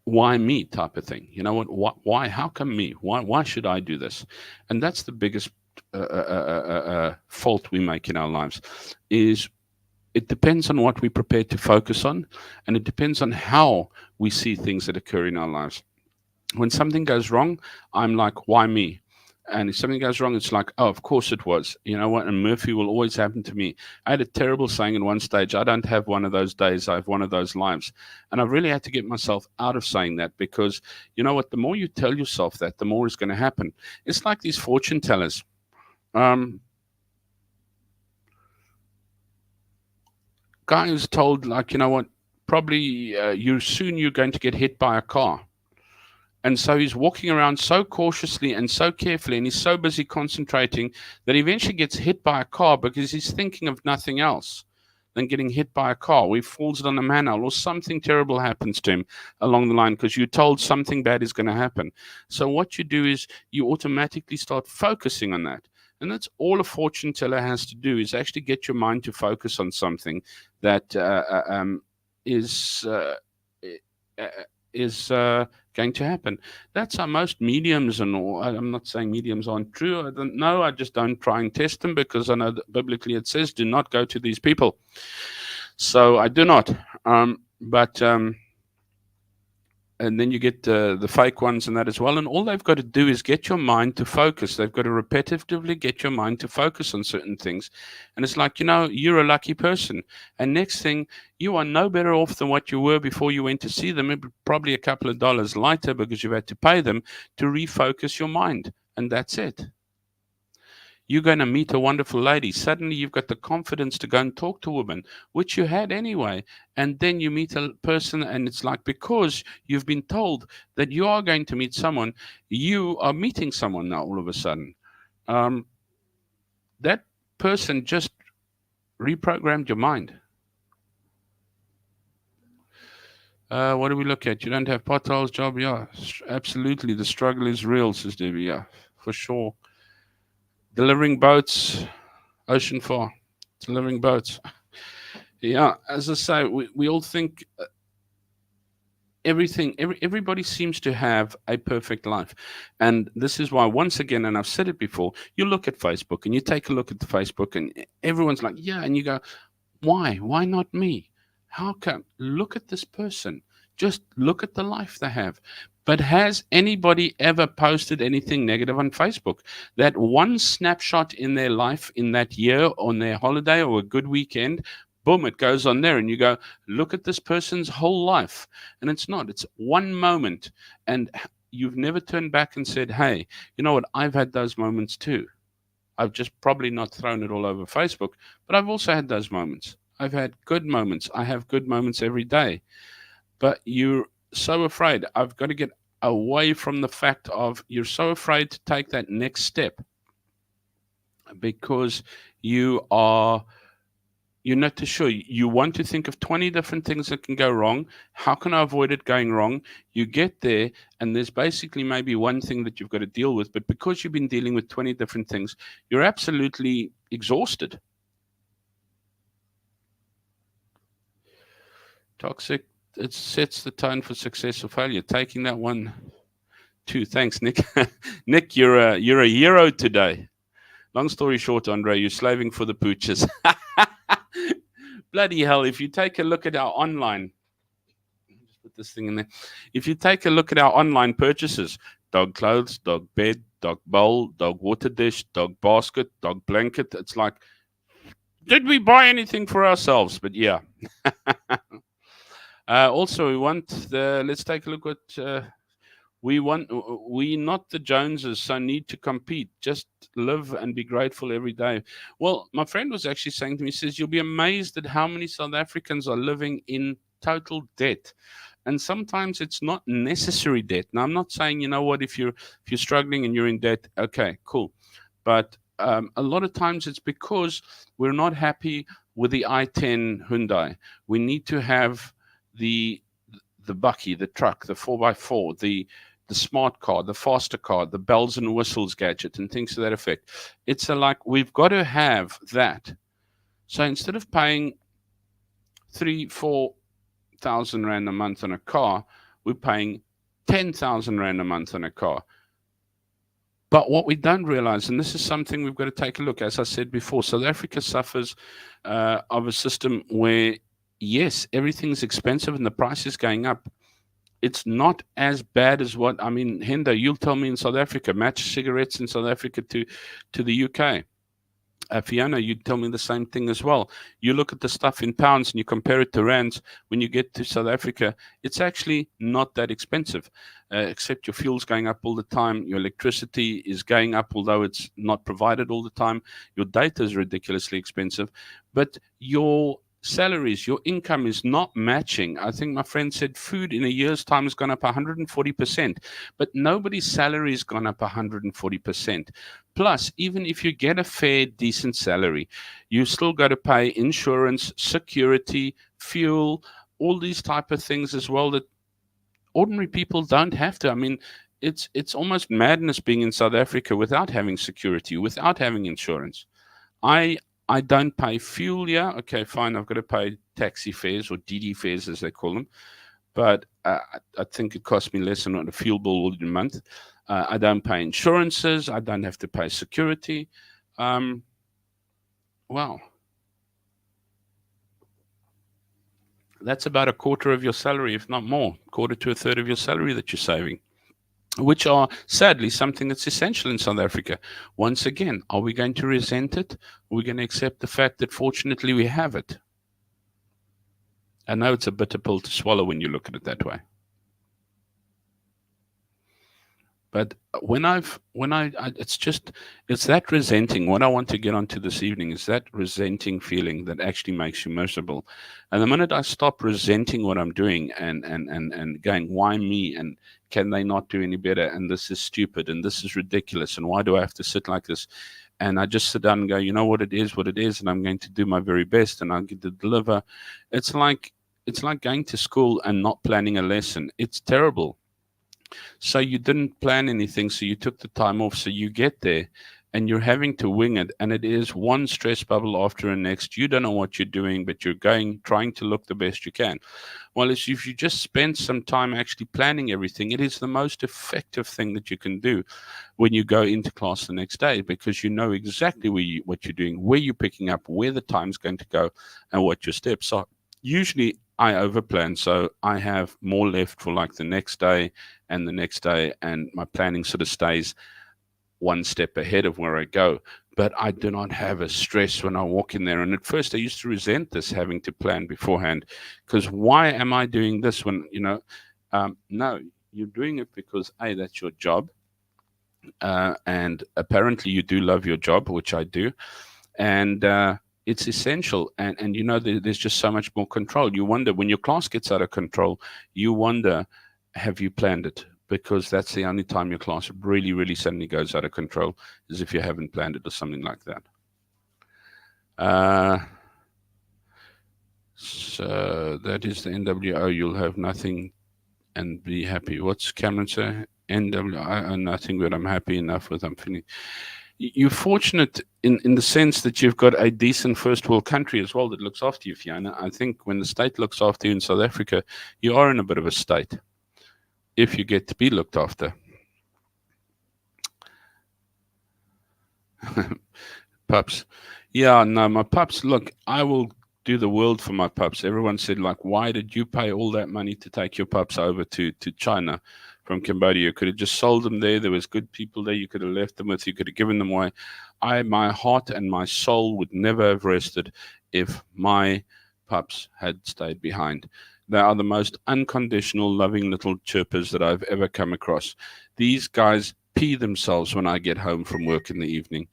why me type of thing. You know what? Why? How come me? Why should I do this? And that's the biggest fault we make in our lives. Is it depends on what we're prepared to focus on, and it depends on how we see things that occur in our lives. When something goes wrong, I'm like, why me? And if something goes wrong, it's like, oh, of course it was. You know what? And Murphy will always happen to me. I had a terrible saying in one stage: I don't have one of those days, I have one of those lives. And I really had to get myself out of saying that, because you know what? The more you tell yourself that, the more is going to happen. It's like these fortune tellers. Um, Guy who's told, like, you know what? Probably you're going to get hit by a car. And so he's walking around so cautiously and so carefully, and he's so busy concentrating that he eventually gets hit by a car because he's thinking of nothing else than getting hit by a car, or he falls down a manhole, or something terrible happens to him along the line because you're told something bad is going to happen. So what you do is you automatically start focusing on that. And that's all a fortune teller has to do, is actually get your mind to focus on something that is uh, going to happen. That's how most mediums and all. I'm not saying mediums aren't true. I don't know. I just don't try and test them because I know that biblically it says, do not go to these people. So I do not. But and then you get the fake ones and that as well. And all they've got to do is get your mind to focus. They've got to repetitively get your mind to focus on certain things. And it's like, you're a lucky person. And next thing, you are no better off than what you were before you went to see them. Probably a couple of dollars lighter because you've had to pay them to refocus your mind. And that's it. You're going to meet a wonderful lady. Suddenly you've got the confidence to go and talk to a woman, which you had anyway. And then you meet a person, and it's like, because you've been told that you are going to meet someone, you are meeting someone now all of a sudden. That person just reprogrammed your mind. What do we look at? You don't have potholes, job? Yeah, absolutely. The struggle is real, says Debbie. Yeah, for sure. Delivering boats, ocean far. Delivering boats. Yeah, as I say, we all think everybody seems to have a perfect life. And this is why, once again, and I've said it before, you look at Facebook and you take a look at the Facebook and everyone's like, yeah, and you go, why? Why not me? How come? Look at this person. Just look at the life they have. But has anybody ever posted anything negative on Facebook? That one snapshot in their life in that year, on their holiday or a good weekend, boom, it goes on there. And you go, look at this person's whole life. And it's not, it's one moment. And you've never turned back and said, hey, you know what? I've had those moments too. I've just probably not thrown it all over Facebook, but I've also had those moments. I've had good moments. I have good moments every day. But you're so afraid. I've got to get away from the fact of you're so afraid to take that next step because you're not too sure. You want to think of 20 different things that can go wrong. How can I avoid it going wrong? You get there, and there's basically maybe one thing that you've got to deal with. But because you've been dealing with 20 different things, you're absolutely exhausted. Toxic, it sets the tone for success or failure. Taking that one too. Thanks, Nick. Nick, you're a hero today. Long story short, Andre, you're slaving for the pooches. Bloody hell, if you take a look at our online, just put this thing in there. If you take a look at our online purchases, dog clothes, dog bed, dog bowl, dog water dish, dog basket, dog blanket, it's like, did we buy anything for ourselves? But yeah. Also, let's take a look at, we not the Joneses, so need to compete. Just live and be grateful every day. Well, my friend was actually saying to me, he says, you'll be amazed at how many South Africans are living in total debt. And sometimes it's not necessary debt. Now, I'm not saying, you know what, if you're struggling and you're in debt, okay, cool. But a lot of times it's because we're not happy with the i10 Hyundai. We need to have the Bucky, the truck, the 4x4, the smart car, the faster car, the bells and whistles gadget, and things to that effect. It's like we've got to have that. So instead of paying 3,000-4,000 rand a month on a car, we're paying 10,000 rand a month on a car. But what we don't realize, and this is something we've got to take a look, as I said before, South Africa suffers of a system where, yes, everything's expensive and the price is going up. It's not as bad as what, I mean, Hendo, you'll tell me in South Africa, match cigarettes in South Africa to the UK. Fiona, you'd tell me the same thing as well. You look at the stuff in pounds and you compare it to rands. When you get to South Africa, it's actually not that expensive, except your fuel's going up all the time. Your electricity is going up, although it's not provided all the time. Your data is ridiculously expensive. But your salaries, your income is not matching. I think my friend said food in a year's time has gone up 140%, but nobody's salary has gone up 140%. Plus, even if you get a fair, decent salary, you still got to pay insurance, security, fuel, all these type of things as well that ordinary people don't have to. I mean, it's almost madness being in South Africa without having security, without having insurance. I I don't pay fuel. Yeah, okay, fine. I've got to pay taxi fares or DD fares as they call them, but I think it costs me less than what a fuel bill would a month. I don't pay insurances. I don't have to pay security. Um, wow, that's about a quarter of your salary, if not more, quarter to a third of your salary that you're saving, which are sadly something that's essential in South Africa. Once again, are we going to resent it? Are we going to accept the fact that fortunately we have it? I know it's a bitter pill to swallow when you look at it that way. But it's just, it's that resenting. What I want to get onto this evening is that resenting feeling that actually makes you miserable. And the minute I stop resenting what I'm doing and going, why me? And can they not do any better? And this is stupid and this is ridiculous. And why do I have to sit like this? And I just sit down and go, you know what it is, and I'm going to do my very best and I'm going to deliver. It's like it's like going to school and not planning a lesson. It's terrible. So you didn't plan anything, so you took the time off. So you get there and you're having to wing it, and it is one stress bubble after the next. You don't know what you're doing, but you're going trying to look the best you can. Well, if you just spend some time actually planning everything, it is the most effective thing that you can do when you go into class the next day, because you know exactly what you're doing, where you're picking up, where the time's going to go, and what your steps are. Usually I overplan, so I have more left for like the next day and the next day, and my planning sort of stays one step ahead of where I go. But I do not have a stress when I walk in there. And at first, I used to resent this having to plan beforehand, because why am I doing this when, no, you're doing it because, A, that's your job. And apparently, you do love your job, which I do. And it's essential. And there's just so much more control. You wonder when your class gets out of control, you wonder, have you planned it? Because that's the only time your class really, really suddenly goes out of control, is if you haven't planned it or something like that. So that is the NWO. You'll have nothing and be happy. What's Cameron say? NWO, nothing, but I'm happy enough with. I'm feeling. You're fortunate in the sense that you've got a decent first world country as well that looks after you, Fiona. I think when the state looks after you in South Africa, you are in a bit of a state if you get to be looked after. Pups. Yeah, no, my pups, look, I will do the world for my pups. Everyone said, like, why did you pay all that money to take your pups over to China from Cambodia? You could have just sold them there. There was good people there. You could have left them with. You could have given them away. My heart and my soul would never have rested if my pups had stayed behind. They are the most unconditional, loving little chirpers that I've ever come across. These guys pee themselves when I get home from work in the evening.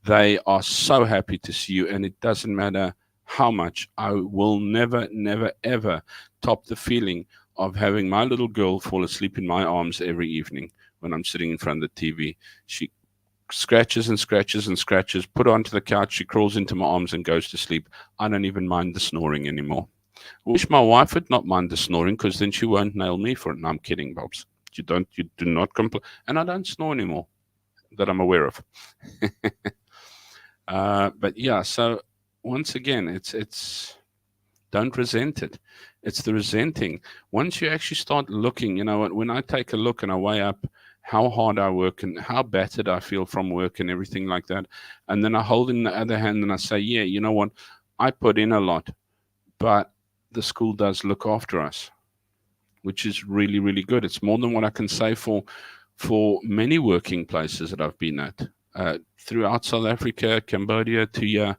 They are so happy to see you, and it doesn't matter how much. I will never, never, ever top the feeling of having my little girl fall asleep in my arms every evening when I'm sitting in front of the TV. She scratches and scratches and scratches, put her onto the couch, she crawls into my arms and goes to sleep. I don't even mind the snoring anymore. Wish my wife would not mind the snoring, because then she won't nail me for it. No, I'm kidding, Bobs. You do not complain. And I don't snore anymore that I'm aware of. But yeah, so once again, it's don't resent it. It's the resenting. Once you actually start looking, when I take a look and I weigh up how hard I work and how battered I feel from work and everything like that, and then I hold in the other hand and I say, yeah, you know what? I put in a lot, but the school does look after us, which is really, really good. It's more than what I can say for many working places that I've been at. Throughout South Africa, Cambodia, to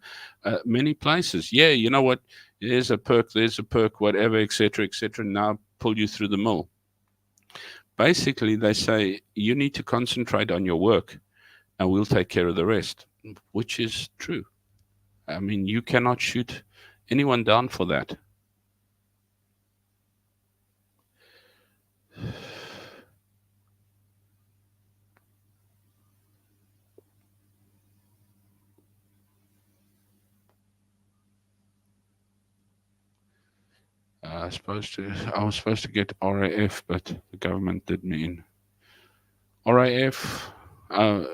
many places. Yeah, you know what? There's a perk, whatever, etc., etc. Now pull you through the mill. Basically, they say you need to concentrate on your work, and we'll take care of the rest, which is true. I mean, you cannot shoot Anyone down for that? I was supposed to get RAF, but the government did me in. RAF, I'm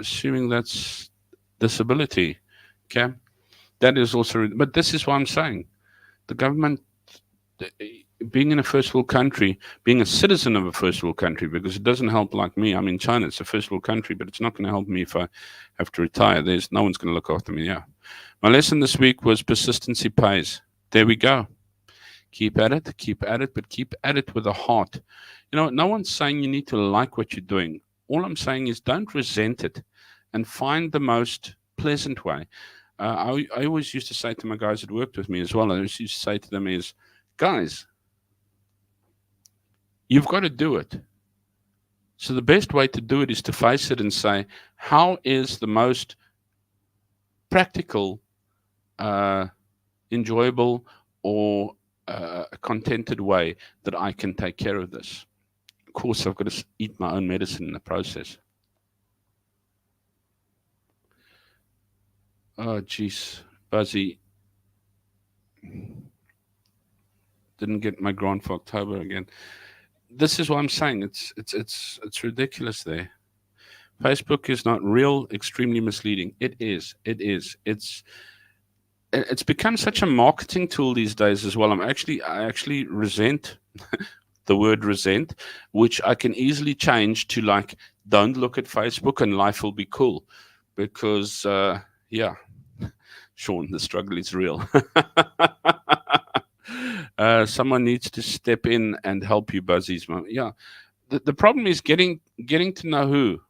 assuming that's disability. Okay. That is also, but this is what I'm saying. The government, being in a first world country, being a citizen of a first world country, because it doesn't help like me. I'm in China, it's a first world country, but it's not going to help me if I have to retire. There's no one's going to look after me. Yeah. My lesson this week was persistency pays. There we go. Keep at it, but keep at it with a heart. No one's saying you need to like what you're doing. All I'm saying is don't resent it and find the most pleasant way. I always used to say to my guys that worked with me as well, I always used to say to them is, guys, you've got to do it. So the best way to do it is to face it and say, how is the most practical, uh, enjoyable, or a contented way that I can take care of this? Of course, I've got to eat my own medicine in the process. Oh, jeez, Buzzy, didn't get my grant for October again. This is what I'm saying. It's ridiculous. There, Facebook is not real. Extremely misleading. It is. It is. It's become such a marketing tool these days as well. I actually resent the word resent, which I can easily change to like, don't look at Facebook and life will be cool, because yeah, Sean, the struggle is real. Someone needs to step in and help you, Buzzies. Yeah, the problem is getting to know who,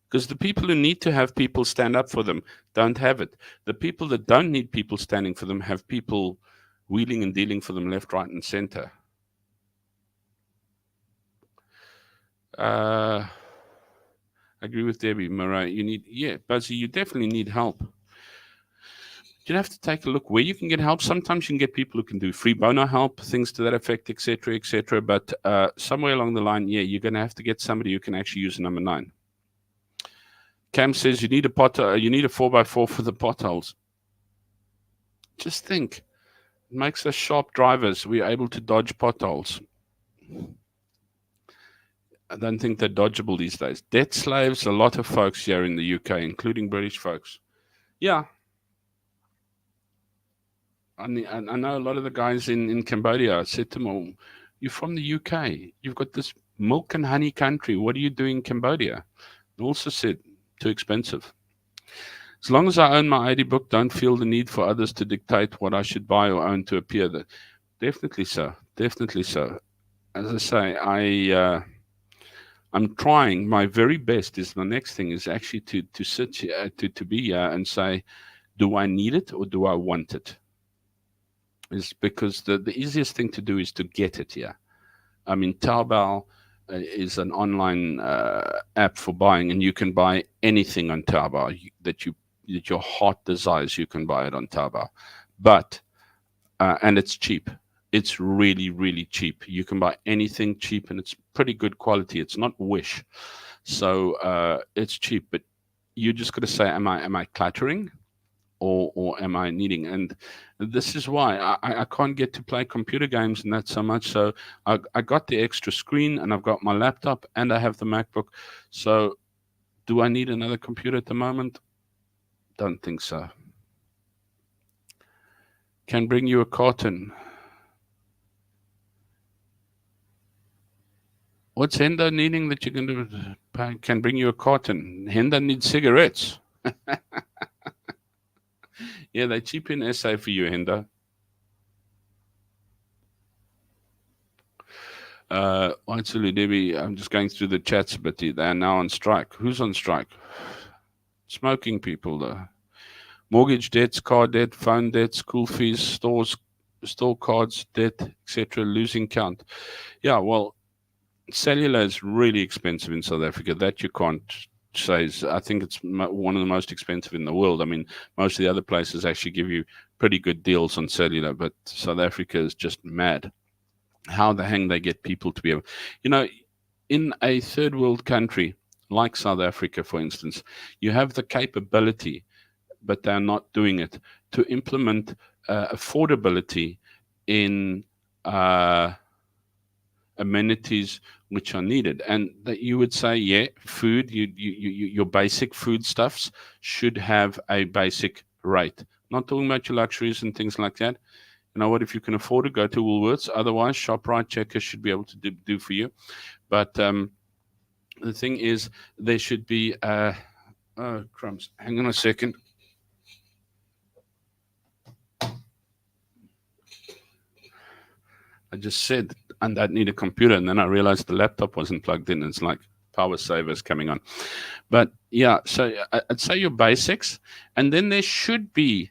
because the people who need to have people stand up for them don't have it. The people that don't need people standing for them have people wheeling and dealing for them left, right, and center. I agree with Debbie Murray. Yeah, Buzzy, you definitely need help. You have to take a look where you can get help. Sometimes you can get people who can do free bono help, things to that effect, etc., etc. But somewhere along the line, yeah, you're going to have to get somebody who can actually use a number 9. Cam says you need you need a 4x4 for the potholes. Just think, it makes us sharp drivers. We're able to dodge potholes. I don't think they're dodgeable these days. Debt slaves, a lot of folks here in the UK, including British folks. Yeah, I know a lot of the guys in Cambodia. I said to them, oh, you're from the UK. You've got this milk and honey country. What are you doing in Cambodia? They also said, too expensive. As long as I own my ID book, don't feel the need for others to dictate what I should buy or own to appear. Definitely so. Definitely so. As I say, I'm trying my very best. Is the next thing is actually to sit here, to be here and say, do I need it or do I want it? Is because the easiest thing to do is to get it here. I mean, Taobao is an online app for buying, and you can buy anything on Taobao that your heart desires. You can buy it on Taobao, but and it's cheap. It's really, really cheap. You can buy anything cheap, and it's pretty good quality. It's not Wish, so it's cheap. But you just got to say, am I cluttering, or am I needing? And this is why I can't get to play computer games and that so much. So I got the extra screen, and I've got my laptop, and I have the MacBook. So do I need another computer at the moment? Don't think so. Can bring you a carton. What's Henda needing that you can do? Can bring you a carton. Henda needs cigarettes. Yeah, they're cheap in SA for you, Henda. Actually, Debbie, I'm just going through the chats, but they are now on strike. Who's on strike? Smoking people, though. Mortgage debts, car debt, phone debt, school fees, store cards, debt, etc. Losing count. Yeah, well, cellular is really expensive in South Africa. That you can't says I think it's one of the most expensive in the world. I mean, most of the other places actually give you pretty good deals on cellular, but South Africa is just mad. How the hang they get people to be able, you know, in a third world country like South Africa, for instance, you have the capability, but they're not doing it to implement affordability in uh, amenities which are needed, and that you would say, yeah, food, your basic foodstuffs should have a basic rate. Not talking about your luxuries and things like that. You know what? If you can afford it, go to Woolworths. Otherwise, Shoprite, Checkers should be able to do for you. But the thing is, there should be. Oh, crumbs. Hang on a second. I just said, and I need a computer, and then I realized the laptop wasn't plugged in. It's like power savers coming on. But yeah, so I'd say your basics, and then there should be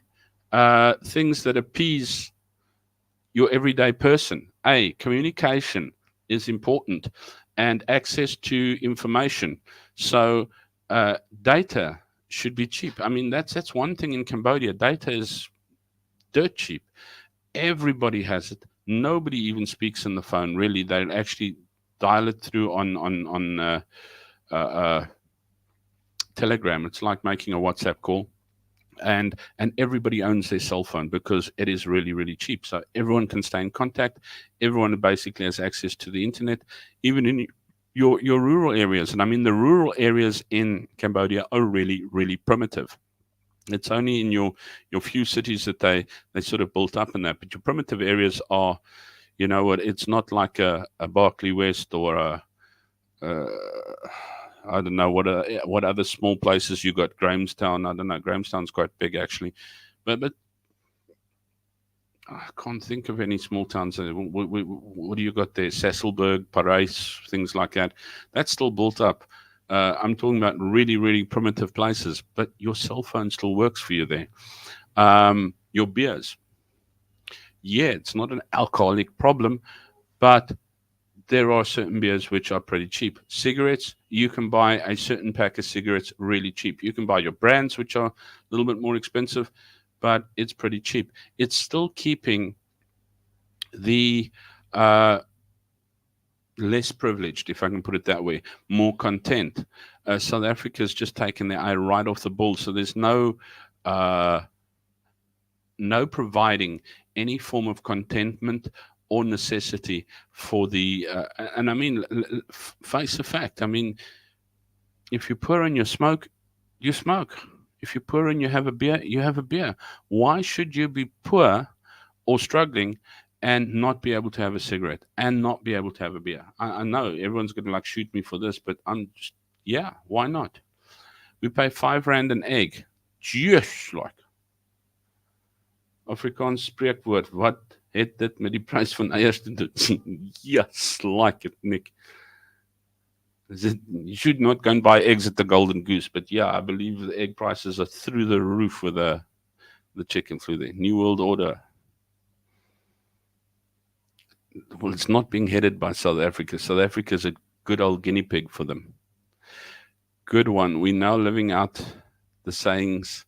things that appease your everyday person. Communication is important, and access to information. So data should be cheap. I mean, that's one thing in Cambodia. Data is dirt cheap. Everybody has it. Nobody even speaks on the phone. Really, they actually dial it through on uh, uh, Telegram. It's like making a WhatsApp call, and everybody owns their cell phone because it is really really cheap. So everyone can stay in contact. Everyone basically has access to the internet, even in your rural areas. And I mean, the rural areas in Cambodia are really really primitive. It's only in your few cities that they sort of built up in that. But your primitive areas are, you know what? It's not like a Berkeley West or a uh, I don't know what other small places you got. Grahamstown. I don't know. Grahamstown's quite big actually, but I can't think of any small towns. What do you got there? Sasolburg, Parijs, things like that. That's still built up. I'm talking about really, really primitive places, but your cell phone still works for you there. Your beers, yeah, it's not an alcoholic problem, but there are certain beers which are pretty cheap. Cigarettes, you can buy a certain pack of cigarettes really cheap. You can buy your brands, which are a little bit more expensive, but it's pretty cheap. It's still keeping the less privileged, if I can put it that way, more content. South Africa's just taken their eye right off the ball, so there's uh, no providing any form of contentment or necessity for the. And I mean, face the fact. I mean, if you're poor and you smoke, you smoke. If you're poor and you have a beer, you have a beer. Why should you be poor or struggling and not be able to have a cigarette and not be able to have a beer? I know everyone's going to like shoot me for this, but I'm just, yeah, why not? We pay R5 an egg. Just like Afrikaans spreekwoord, wat het dit met die prys van eiers te doen? Yes, like it, Nick. You should not go and buy eggs at the Golden Goose, but yeah, I believe the egg prices are through the roof with the chicken through there. New World Order. Well, it's not being headed by South Africa. South Africa is a good old guinea pig for them. Good one. We're now living out the sayings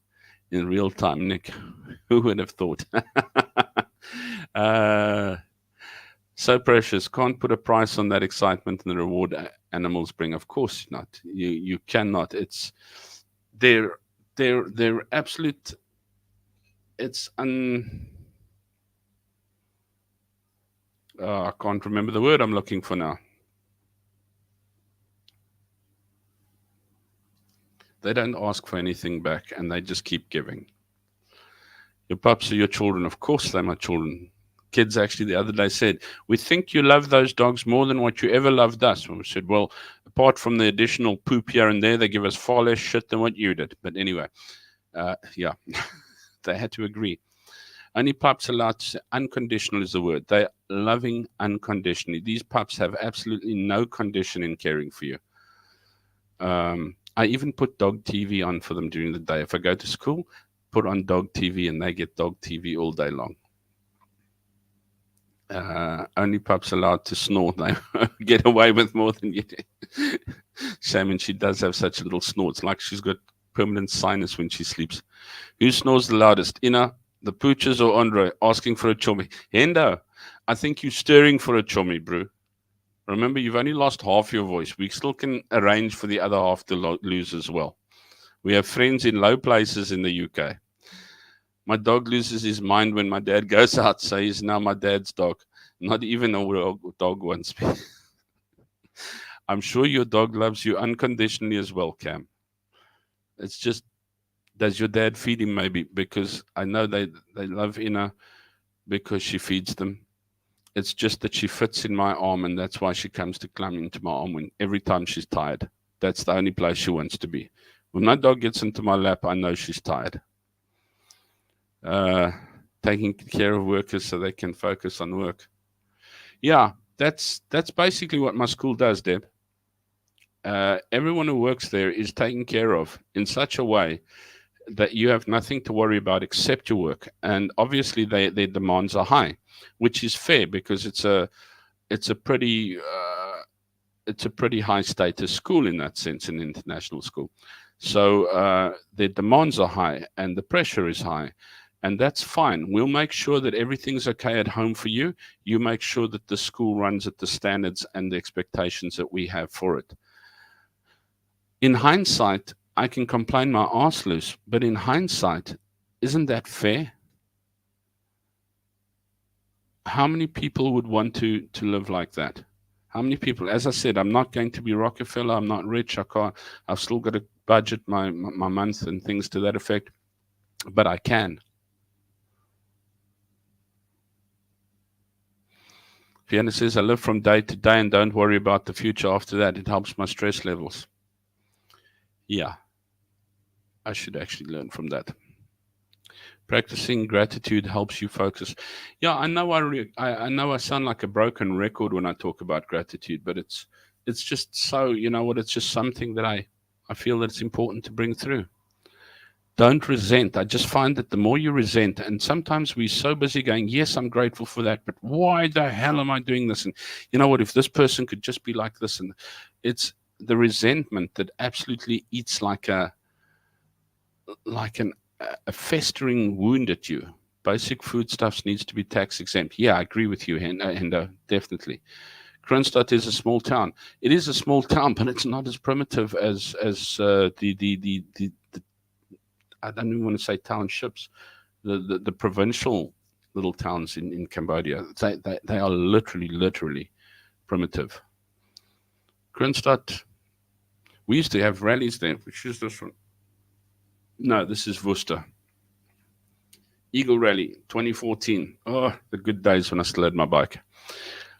in real time, Nick. Who would have thought? uh, so precious. Can't put a price on that excitement and the reward animals bring. Of course not. You cannot. It's they're absolute. It's I can't remember the word I'm looking for now. They don't ask for anything back, and they just keep giving. Your pups are your children. Of course, they're my children. Kids actually the other day said, "We think you love those dogs more than what you ever loved us." And we said, "Well, apart from the additional poop here and there, they give us far less shit than what you did." But anyway, yeah, they had to agree. Only pups allowed to say unconditional is the word. They're loving unconditionally. These pups have absolutely no condition in caring for you. I even put dog TV on for them during the day. If I go to school, put on dog TV and they get dog TV all day long. Only pups allowed to snore. They get away with more than you do. Shame, and she does have such a little snore. It's like she's got permanent sinus when she sleeps. Who snores the loudest? Ina, the pooches, or Andre? Asking for a chummy. Hendo, I think you're stirring for a chummy, bro. Remember, you've only lost half your voice. We still can arrange for the other half to lose as well. We have friends in low places in the UK. My dog loses his mind when my dad goes out, so he's now my dad's dog. Not even a dog wants me. I'm sure your dog loves you unconditionally as well, Cam. It's just, does your dad feed him maybe? Because I know they love Ina because she feeds them. It's just that she fits in my arm, and that's why she comes to climb into my arm when every time she's tired. That's the only place she wants to be. When my dog gets into my lap, I know she's tired. Uh, Taking care of workers so they can focus on work. Yeah, that's basically what my school does, Deb. Everyone who works there is taken care of in such a way that you have nothing to worry about except your work. And obviously, their demands are high, which is fair because it's a pretty high status school in that sense, an international school. So their demands are high and the pressure is high. And that's fine. We'll make sure that everything's okay at home for you. You make sure that the school runs at the standards and the expectations that we have for it. In hindsight, I can complain my arse loose, but in hindsight, isn't that fair? How many people would want to live like that? How many people? As I said, I'm not going to be Rockefeller. I'm not rich. I can't. I've still got to budget my month and things to that effect, but I can. Fiona says, I live from day to day and don't worry about the future after that. It helps my stress levels. Yeah, I should actually learn from that. Practicing gratitude helps you focus. Yeah, I know. I know I sound like a broken record when I talk about gratitude, but it's just so, you know what? It's just something that I feel that it's important to bring through. Don't resent. I just find that the more you resent, and sometimes we're so busy going, yes, I'm grateful for that, but why the hell am I doing this? And you know what? If this person could just be like this, and it's the resentment that absolutely eats like a festering wound at you. Basic foodstuffs needs to be tax exempt. Yeah, I agree with you, Hendo, definitely. Kroonstad is a small town. It is a small town, but it's not as primitive as the I don't even want to say townships, the provincial little towns in Cambodia. They are literally primitive. Kroonstad, we used to have rallies there. Which is this one? No, this is Worcester. Eagle Rally 2014. Oh, the good days when I still had my bike.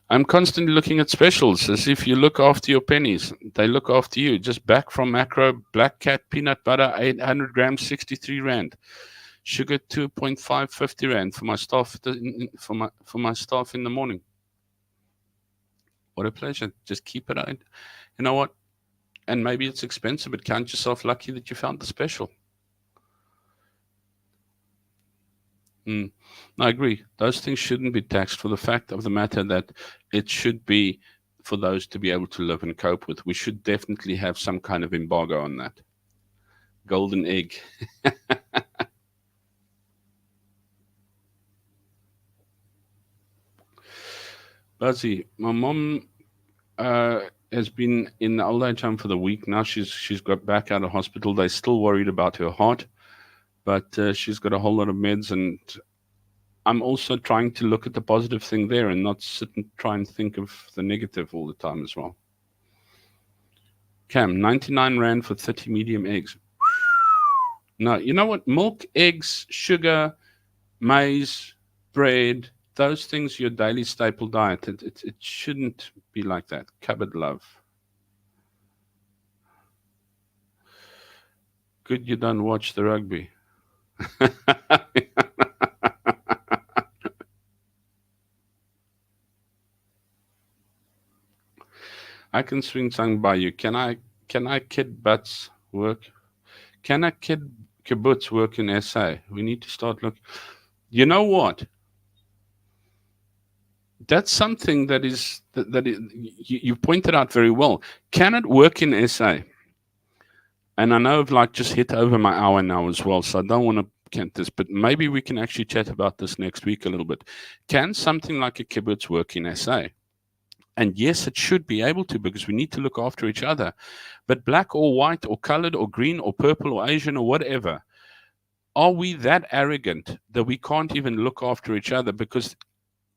I'm constantly looking at specials as if you look after your pennies. They look after you. Just back from Macro, Black Cat peanut butter, 800 grams, 63 Rand. Sugar, 2.5, 50 Rand for my staff for my staff in the morning. What a pleasure. Just keep it out. You know what? And maybe it's expensive, but count yourself lucky that you found the special. I agree. Those things shouldn't be taxed for the fact of the matter that it should be for those to be able to live and cope with. We should definitely have some kind of embargo on that. Golden egg. Buzzy, my mom has been in the old age home for the week. Now she's got back out of hospital. They're still worried about her heart, but she's got a whole lot of meds, and I'm also trying to look at the positive thing there and not sit and try and think of the negative all the time as well. Cam, 99 Rand for 30 medium eggs. No, you know what? Milk, eggs, sugar, maize, bread, those things, your daily staple diet. It shouldn't be like that. Cupboard love. Good you don't watch the rugby. I can swing song by you. Can I kid butts work? Can I kid kibbutz work in SA? We need to start looking. You know what? that's something that is you pointed out very well. Can it work in SA? And I know I've like just hit over my hour now as well, so I don't want to count this, but maybe we can actually chat about this next week a little bit. Can something like a kibbutz work in SA? And yes, it should be able to, because we need to look after each other. But black or white or colored or green or purple or Asian or whatever, are we that arrogant that we can't even look after each other? Because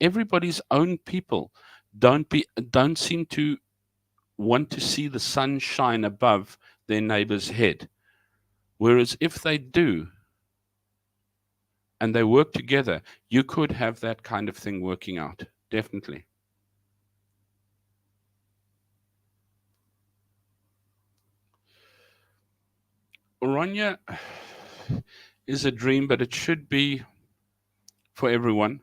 everybody's own people don't seem to want to see the sun shine above their neighbor's head. Whereas if they do and they work together, you could have that kind of thing working out. Definitely. Orania is a dream, but it should be for everyone.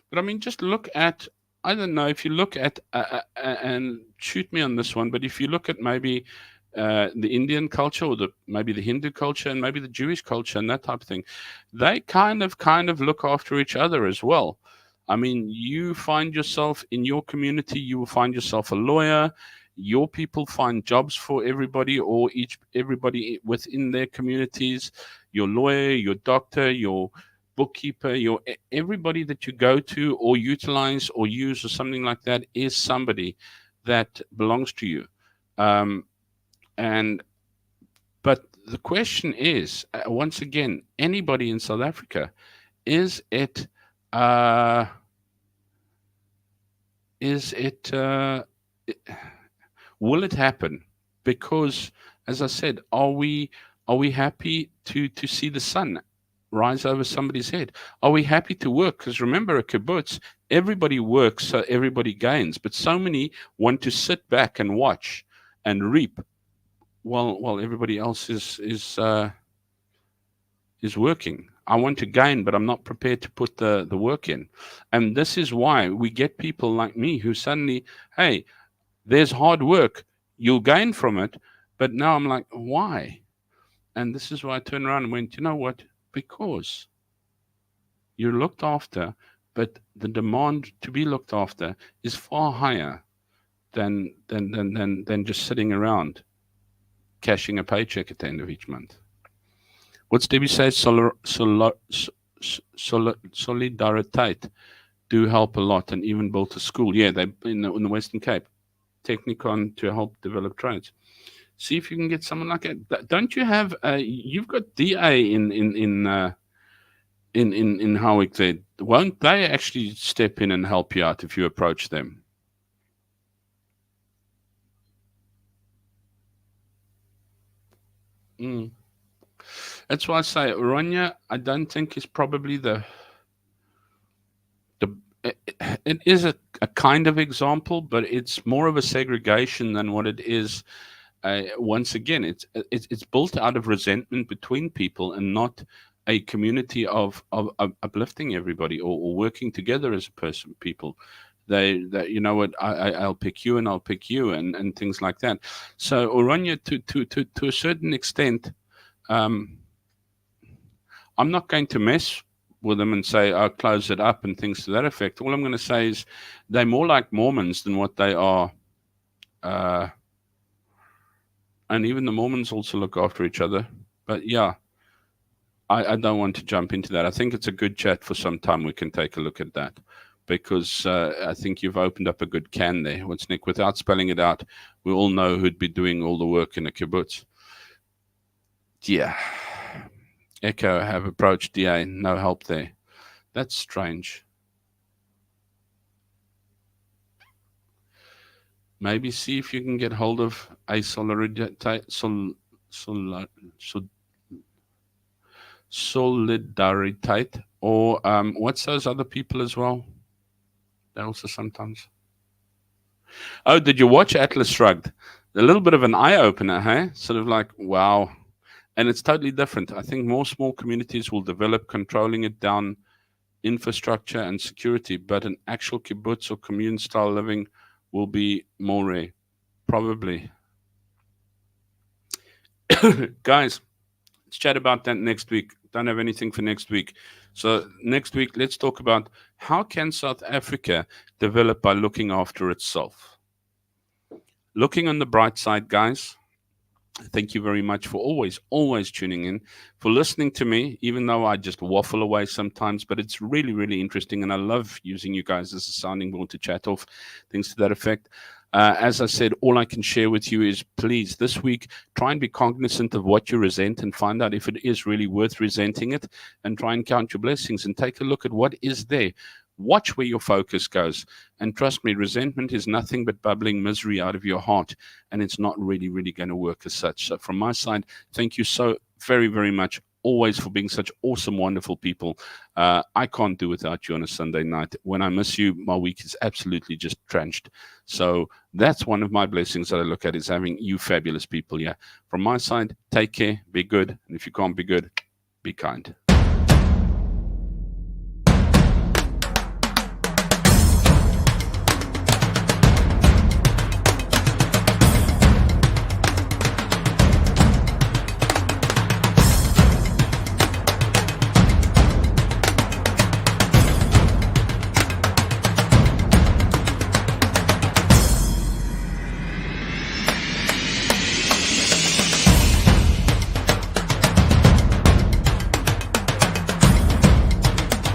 But I mean, just look at, I don't know, if you look at, and shoot me on this one, but if you look at maybe the Indian culture, or maybe the Hindu culture, and maybe the Jewish culture and that type of thing, they kind of look after each other as well. I mean, you find yourself in your community, you will find yourself a lawyer. Your people find jobs for everybody, or everybody within their communities. Your lawyer, your doctor, your bookkeeper, your everybody that you go to or utilize or use or something like that is somebody that belongs to you. Um, and but the question is, once again, anybody in South Africa, is it uh, is it will it happen? Because, as I said, are we happy to see the sun rise over somebody's head? Are we happy to work? Because remember, a kibbutz, everybody works, so everybody gains. But so many want to sit back and watch and reap while everybody else is working. I want to gain, but I'm not prepared to put the work in. And this is why we get people like me who suddenly, hey, there's hard work, you'll gain from it. But now I'm like, why? And this is why I turned around and went, you know what? Because you're looked after, but the demand to be looked after is far higher than just sitting around cashing a paycheck at the end of each month. What's Debbie says? Solidariteit do help a lot, and even built a school. Yeah, they in the Western Cape, Technicon, to help develop trades. See if you can get someone like that. Don't you have? You've got DA in Howick there. Won't they actually step in and help you out if you approach them? Mm. That's why I say Orania, I don't think is probably the it is a kind of example, but it's more of a segregation than what it is. Once again, it's built out of resentment between people, and not a community of uplifting everybody, or working together as a person. People, they you know what, I'll pick you and I'll pick you, and things like that. So Orania, to a certain extent, um, I'm not going to mess with them and say, "I'll close it up," and things to that effect. All I'm going to say is they're more like Mormons than what they are. Uh, and even the Mormons also look after each other. But yeah, I don't want to jump into that. I think it's a good chat for some time. We can take a look at that, because I think you've opened up a good can there. What's Nick? Without spelling it out, we all know who'd be doing all the work in a kibbutz. Yeah. Echo have approached DA. No help there. That's strange. Maybe see if you can get hold of a solidariteit, or what's those other people as well? They also sometimes. Oh, did you watch Atlas Shrugged? A little bit of an eye opener, hey? Sort of like, wow. And it's totally different. I think more small communities will develop controlling it down, infrastructure and security, but an actual kibbutz or commune style living will be more rare. Probably. Guys, Let's chat about that next week. Don't have anything for next week. So next week, let's talk about how can South Africa develop by looking after itself. Looking on the bright side, guys. Thank you very much for always tuning in, for listening to me, even though I just waffle away sometimes. But it's really, really interesting. And I love using you guys as a sounding board to chat off things to that effect. As I said, all I can share with you is please, this week, try and be cognizant of what you resent and find out if it is really worth resenting it, and try and count your blessings and take a look at what is there. Watch where your focus goes. And trust me, resentment is nothing but bubbling misery out of your heart. And it's not really, really going to work as such. So, from my side, thank you so very, very much always for being such awesome, wonderful people. I can't do without you on a Sunday night. When I miss you, my week is absolutely just drenched. So, that's one of my blessings that I look at, is having you fabulous people here. From my side, take care, be good. And if you can't be good, be kind.